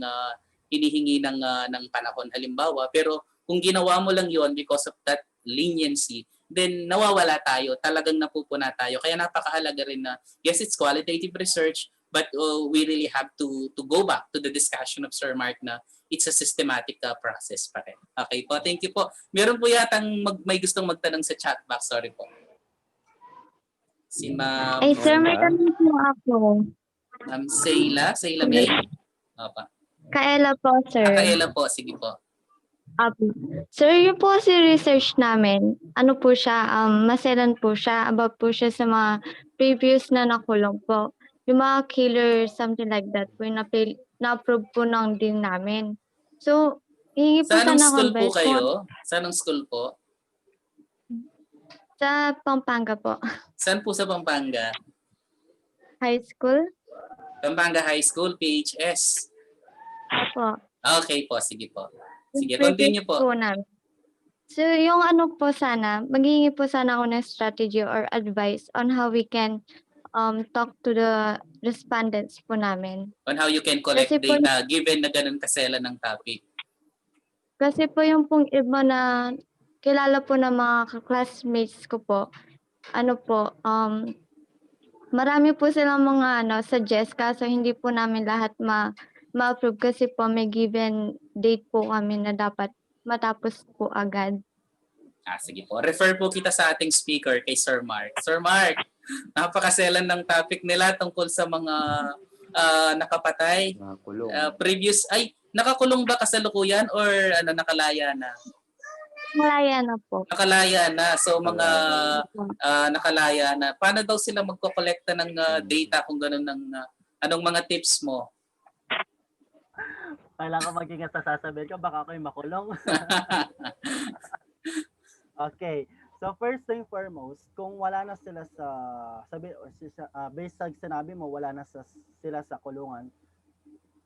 panahon halimbawa. Pero kung ginawa mo lang yon because of that leniency, then nawawala tayo, talagang napupuna tayo. Kaya napakahalaga rin na, yes, it's qualitative research, but we really have to go back to the discussion of Sir Mark na it's a systematic process pa rin. Okay po, thank you po. Meron po yatang may gustong magtanong sa chat box, sorry po. Si Ma'am... Ay, sir, may tanong po ako. Ma'am Sayla May? Opa. Kaela po, sir. Kaela po, sige po. Sir, yun po si research namin. Ano po siya, maselan po siya, about po siya sa mga previous na nakulong po. Yung mga killer, something like that po, yung na-approve po ng din namin. So, hihingi po Saan ang sana school po advice kayo? Saan ang school po? Sa Pampanga po. Saan po sa Pampanga? High school? Pampanga High School, PHS. Opo. Okay po, sige po. Sige, continue po. So, yung ano po sana, maghihingi po sana ako ng strategy or advice on how we can talk to the respondents po namin. On how you can collect Kasi data given na ganun kasela ng topic. Kasi po yung pong iba na kilala po ng mga classmates ko po, ano po, marami po silang mga suggest kaso hindi po namin lahat ma-approve kasi po may given date po kami na dapat matapos po agad. Sige po. Refer po kita sa ating speaker kay Sir Mark. Sir Mark, napakaselan ng topic nila tungkol sa mga nakapatay. Nakakulong ba kasalukuyan or nakalaya na? Nakalaya na po. Nakalaya na. So mga nakalaya na. Paano daw sila magko-kolekta ng data kung ganun anong mga tips mo? Kailangan mag-ingat sa sasabihin ko, baka ako'y makulong. Okay. So first thing foremost, kung wala na sila based sa sinabi mo, wala na sila sa kulungan,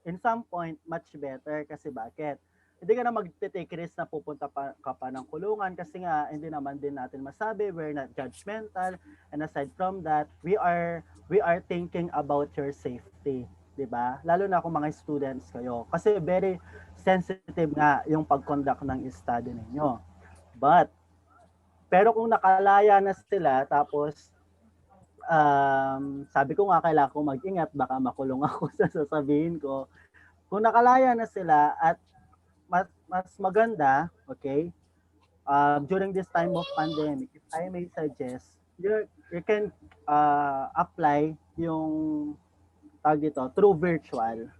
in some point, much better. Kasi bakit? Hindi ka na mag-take risk na pupunta ka pa ng kulungan kasi nga hindi naman din natin masabi, we're not judgmental, and aside from that, we are thinking about your safety. Diba? Lalo na kung mga students kayo. Kasi very sensitive nga yung pag-conduct ng study ninyo. Pero kung nakalaya na sila, tapos sabi ko nga kailangan ko mag-ingat, baka makulong ako sa sasabihin ko. Kung nakalaya na sila at mas maganda, okay, during this time of pandemic, if I may suggest, you can apply yung through virtual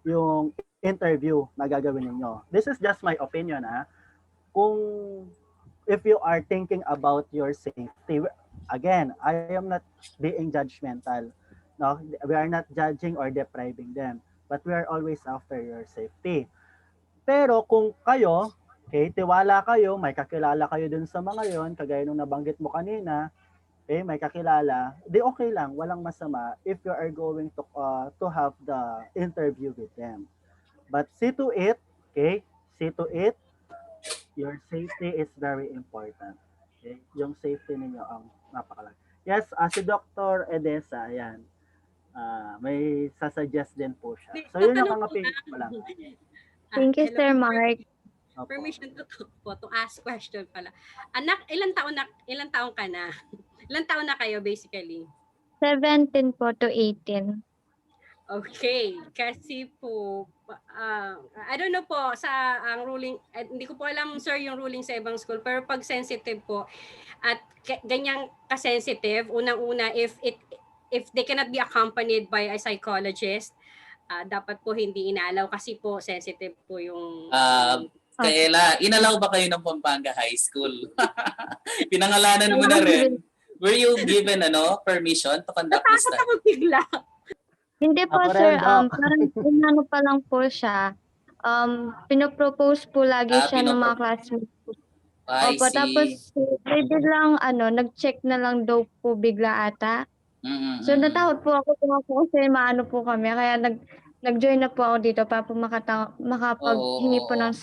yung interview na gagawin ninyo. This is just my opinion if you are thinking about your safety. Again, I am not being judgmental. No, we are not judging or depriving them, but we are always after your safety. Pero kung kayo, okay, tiwala kayo, may kakilala kayo dun sa mga yon, kagaya nung nabanggit mo kanina, may kakilala, di okay lang, walang masama if you are going to have the interview with them. But see to it, your safety is very important. Okay? Yung safety ninyo ang napakalaga. Yes, si Dr. Edesa, ayan, may sasuggest din po siya. So yun yung mga ko lang. Thank you, Sir Mark. Permission to ask question pala. Anak, ilang taon ka na? Ilang taon na kayo basically? 17 po to 18. Okay, kasi po, I don't know po sa ang ruling, hindi ko po alam sir yung ruling sa ibang school, pero pag sensitive po at ganyang ka-sensitive, unang-una if they cannot be accompanied by a psychologist, dapat po hindi inaalaw kasi po sensitive po yung Kaela, inalaw ba kayo ng Pampanga High School? Pinangalanan mo na rin. Were you given permission to conduct this study? Ako bigla. Hindi po, Ako sir. rin, Doc. Parang inano pa lang po siya. Pinopropose po lagi siya ng mga classmates po. I Opo, tapos see. may biglang nag-check na lang daw po bigla ata. So natakot po ako kasi maano po kami. Kaya nag-join na po ako dito para po makapaghingi po ng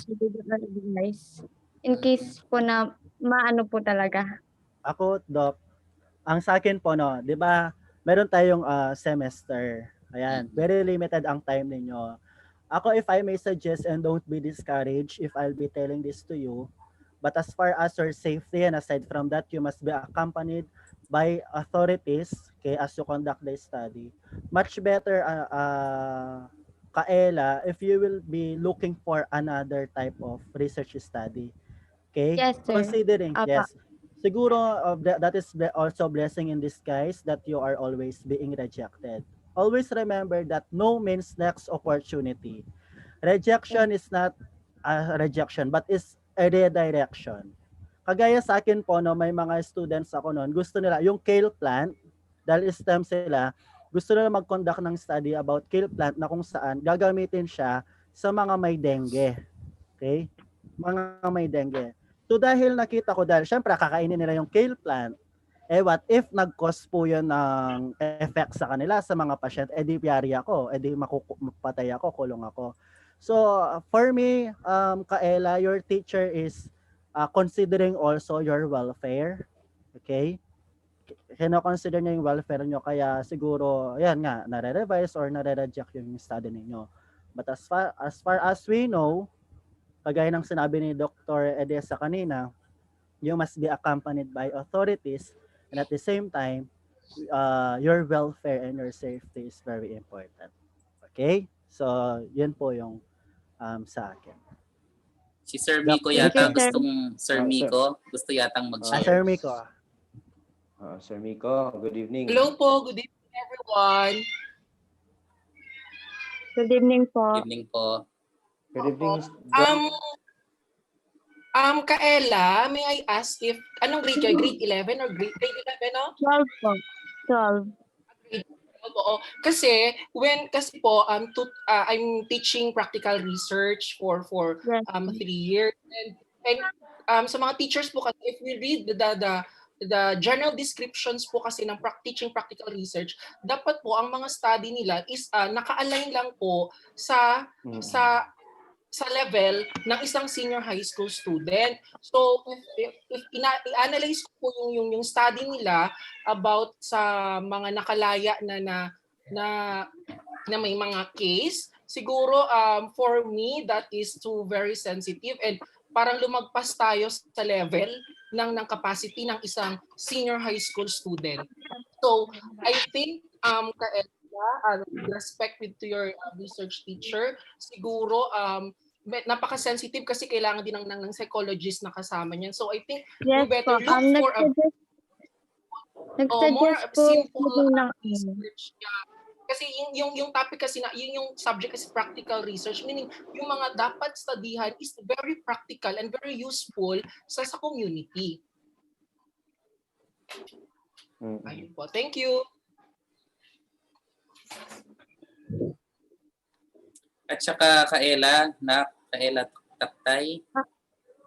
advice. In case po na maano po talaga. Ako, Doc, ang sa akin po, no, di ba, meron tayong semester. Ayan, very limited ang time ninyo. Ako, if I may suggest and don't be discouraged if I'll be telling this to you, but as far as your safety and aside from that, you must be accompanied by authorities, okay, as you conduct the study. Much better, Kaela, if you will be looking for another type of research study. Okay? Yes, sir. Considering, Apa. yes. Siguro that is also blessing in disguise that you are always being rejected. Always remember that no means next opportunity. Rejection is not a rejection but is a redirection. Kagaya sa akin po, no, may mga students ako noon, gusto nila yung kale plant, dahil STEM sila, gusto nila mag-conduct ng study about kale plant na kung saan gagamitin siya sa mga may dengue. Okay? Mga may dengue. So dahil nakita ko, dahil syempre kakainin nila yung kale plant, what if nag-cause po yun ng effect sa kanila, sa mga patient, di piyari ako, di mapatay ako, kulong ako. So for me, Kaela, your teacher is considering also your welfare. Okay? Kino-consider niya yung welfare nyo, kaya siguro, yan nga, nare-revise or nare-reject yung study ninyo. But as far as we know, kagaya ng sinabi ni Dr. Ecija kanina, you must be accompanied by authorities, and at the same time, your welfare and your safety is very important. Okay? So, yun po yung sa akin. Si Sir Miko yata gusto yatang mag-share. Sir Miko. Sir Miko, good evening. Hello po, good evening everyone. Good evening po. Good evening po. Good evening. Kaela, may I ask if, anong grade kayo? Grade 11 or grade 11, no? 12 po. 12. Oo. Kasi I'm teaching practical research for 3 years, and sa mga teachers po kasi, if we read the general descriptions po kasi ng teaching practical research, dapat po ang mga study nila is naka-align lang po sa level ng isang senior high school student. So if i-analyze ko po yung study nila about sa mga nakalaya na may mga case, siguro for me that is too very sensitive, and parang lumagpas tayo sa level ng capacity ng isang senior high school student. So I think with respect to your research teacher, siguro napaka-sensitive kasi kailangan din ng psychologist na kasama niyan. So I think we better look for a more simple research. Kasi yung topic kasi yung subject kasi practical research, meaning yung mga dapat studihan is very practical and very useful sa community. Ayun po. Thank you. At saka Kaela Taktay.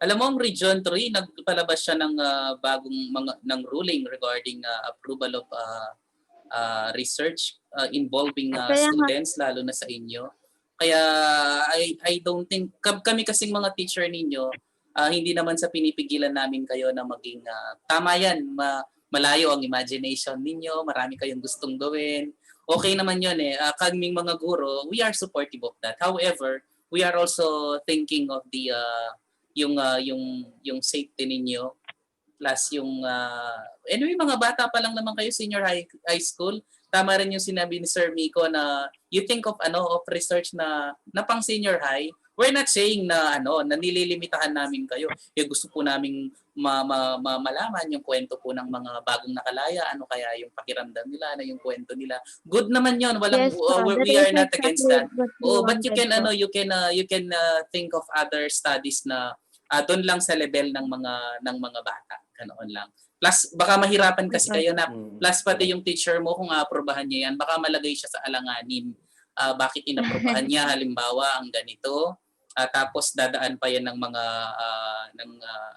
Alam mo, ang Region 3, nagpalabas siya ng bagong ng ruling regarding approval of research involving students, lalo na sa inyo. Kaya I don't think, kami kasing mga teacher ninyo, hindi naman sa pinipigilan namin kayo na maging, tama yan, malayo ang imagination ninyo, marami kayong gustong gawin. Okay naman yun eh. Kaming mga guro, we are supportive of that. However, we are also thinking of the yung safety ninyo. plus yung anyway, mga bata pa lang naman kayo, senior high school. Tama rin yung sinabi ni Sir Miko na you think of research na pang senior high. We're not saying na na nililimitahan namin kayo. Gusto po naming malaman yung kwento po ng mga bagong nakalaya, ano kaya yung pakiramdam nila, ano yung kwento nila. Good naman 'yon. Walang Yes, we are not against that. Oh, But you can think of other studies na doon lang sa level ng mga bata. Ganoon lang. Plus baka mahirapan kasi kayo na plus pati yung teacher mo kung aprobahan niya yan, baka malagay siya sa alanganin. Bakit inaprobahan niya halimbawa ang ganito? Tapos dadaan pa yan ng mga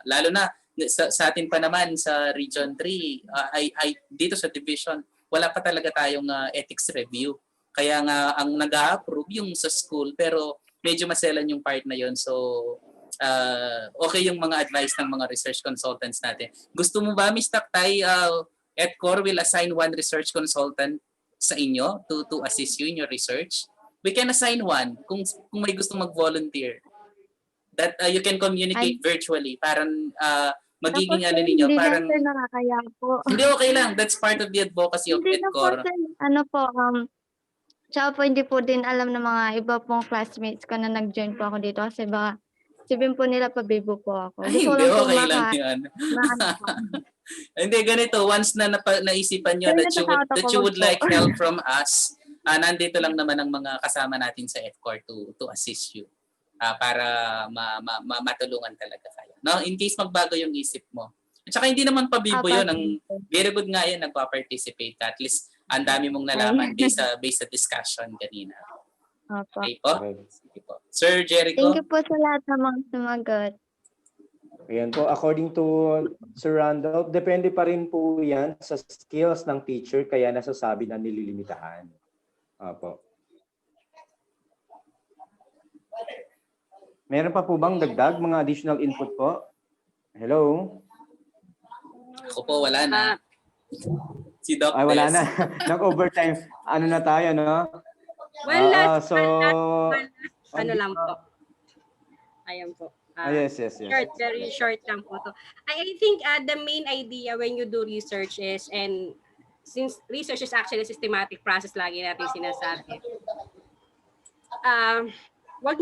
lalo na sa atin pa naman sa Region 3 ay dito sa division wala pa talaga tayong ethics review. Kaya nga ang nag-a-approve yung sa school pero medyo maselan yung part na yon. So okay yung mga advice ng mga research consultants natin. Gusto mo ba, Ms. Taktay, ETCOR will assign one research consultant sa inyo to assist you in your research? We can assign one kung may gustong mag-volunteer. That you can communicate virtually. Parang magiging ninyo. Hindi Parang, na sir nakakaya po. Hindi, okay lang. That's part of the advocacy of Hindi na po ETCOR. sir, tsaka po hindi po din alam ng mga iba pong classmates ko na nag-join po ako dito kasi baka sabihin po nila pabibo po ako. Ay, Gusto ko hindi, lang po okay lang yan. Hindi, ganito. Once na naisipan nyo Sir, that natatakot you ako would po. like help from us, nandito lang naman ang mga kasama natin sa ETCOR to assist you para matulungan talaga kayo. No? In case magbago yung isip mo. At saka hindi naman pabibo yun. Ang very good nga yan, nagpa-participate ka. At least ang dami mong nalaman based sa discussion kanina. Okay po? Sige po. Sir Jericho? Thank you po sa lahat ng mga sumagot. Ayan po, according to Sir Randolph, depende pa rin po yan sa skills ng teacher kaya nasasabi na nililimitahan. Apo. Meron pa po bang dagdag, mga additional input po? Hello? Ako po, wala na. Si Doc Ay, wala Tess. na. Nag-overtime. Ano na tayo, no? One last lang on po. Ayan po. yes. Short, very short lang po to. I think the main idea when you do research is, and since research is actually a systematic process, lagi natin sinasabi, wag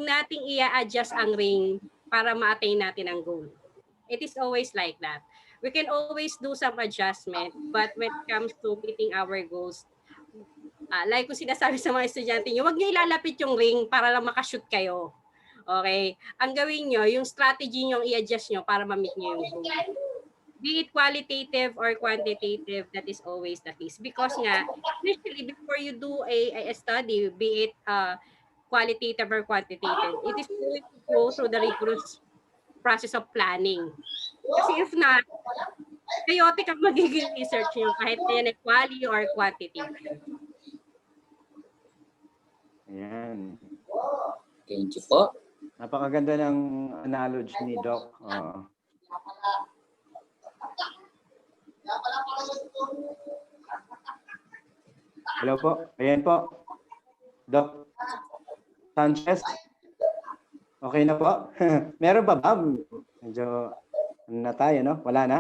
nating i-adjust ang ring para ma-attain natin ang goal. It is always like that. We can always do some adjustment, but when it comes to meeting our goals, like kung sinasabi sa mga estudyante nyo, wag nyo ilalapit yung ring para lang makashoot kayo. Okay? Ang gawin nyo, yung strategy nyo, i-adjust nyo para ma-meet nyo yung goal. Be it qualitative or quantitative, that is always the case. Because nga, usually before you do a study, be it qualitative or quantitative, it is going to go through the rigorous process of planning. Kasi if not, chaotic ang magiging research nyo kahit yan ay quality or quantitative. Ayan. Thank you po. Napakaganda ng analogy ni Doc. Hello po. Ayan po. Doc Sanchez. Okay na po? Meron pa ba? Medyo na tayo, no? Wala na?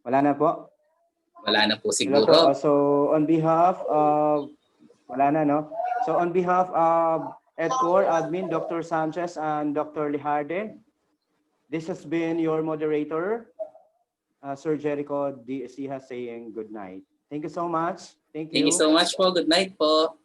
Wala na po? Wala na po Hello siguro. po. So on behalf of, wala na, no? So on behalf of ETCOR Admin, Dr. Sanchez and Dr. Lijarde, this has been your moderator, Sir Jericho D. Ecija saying good night. Thank you so much. Thank you. Thank you so much po. Good night po.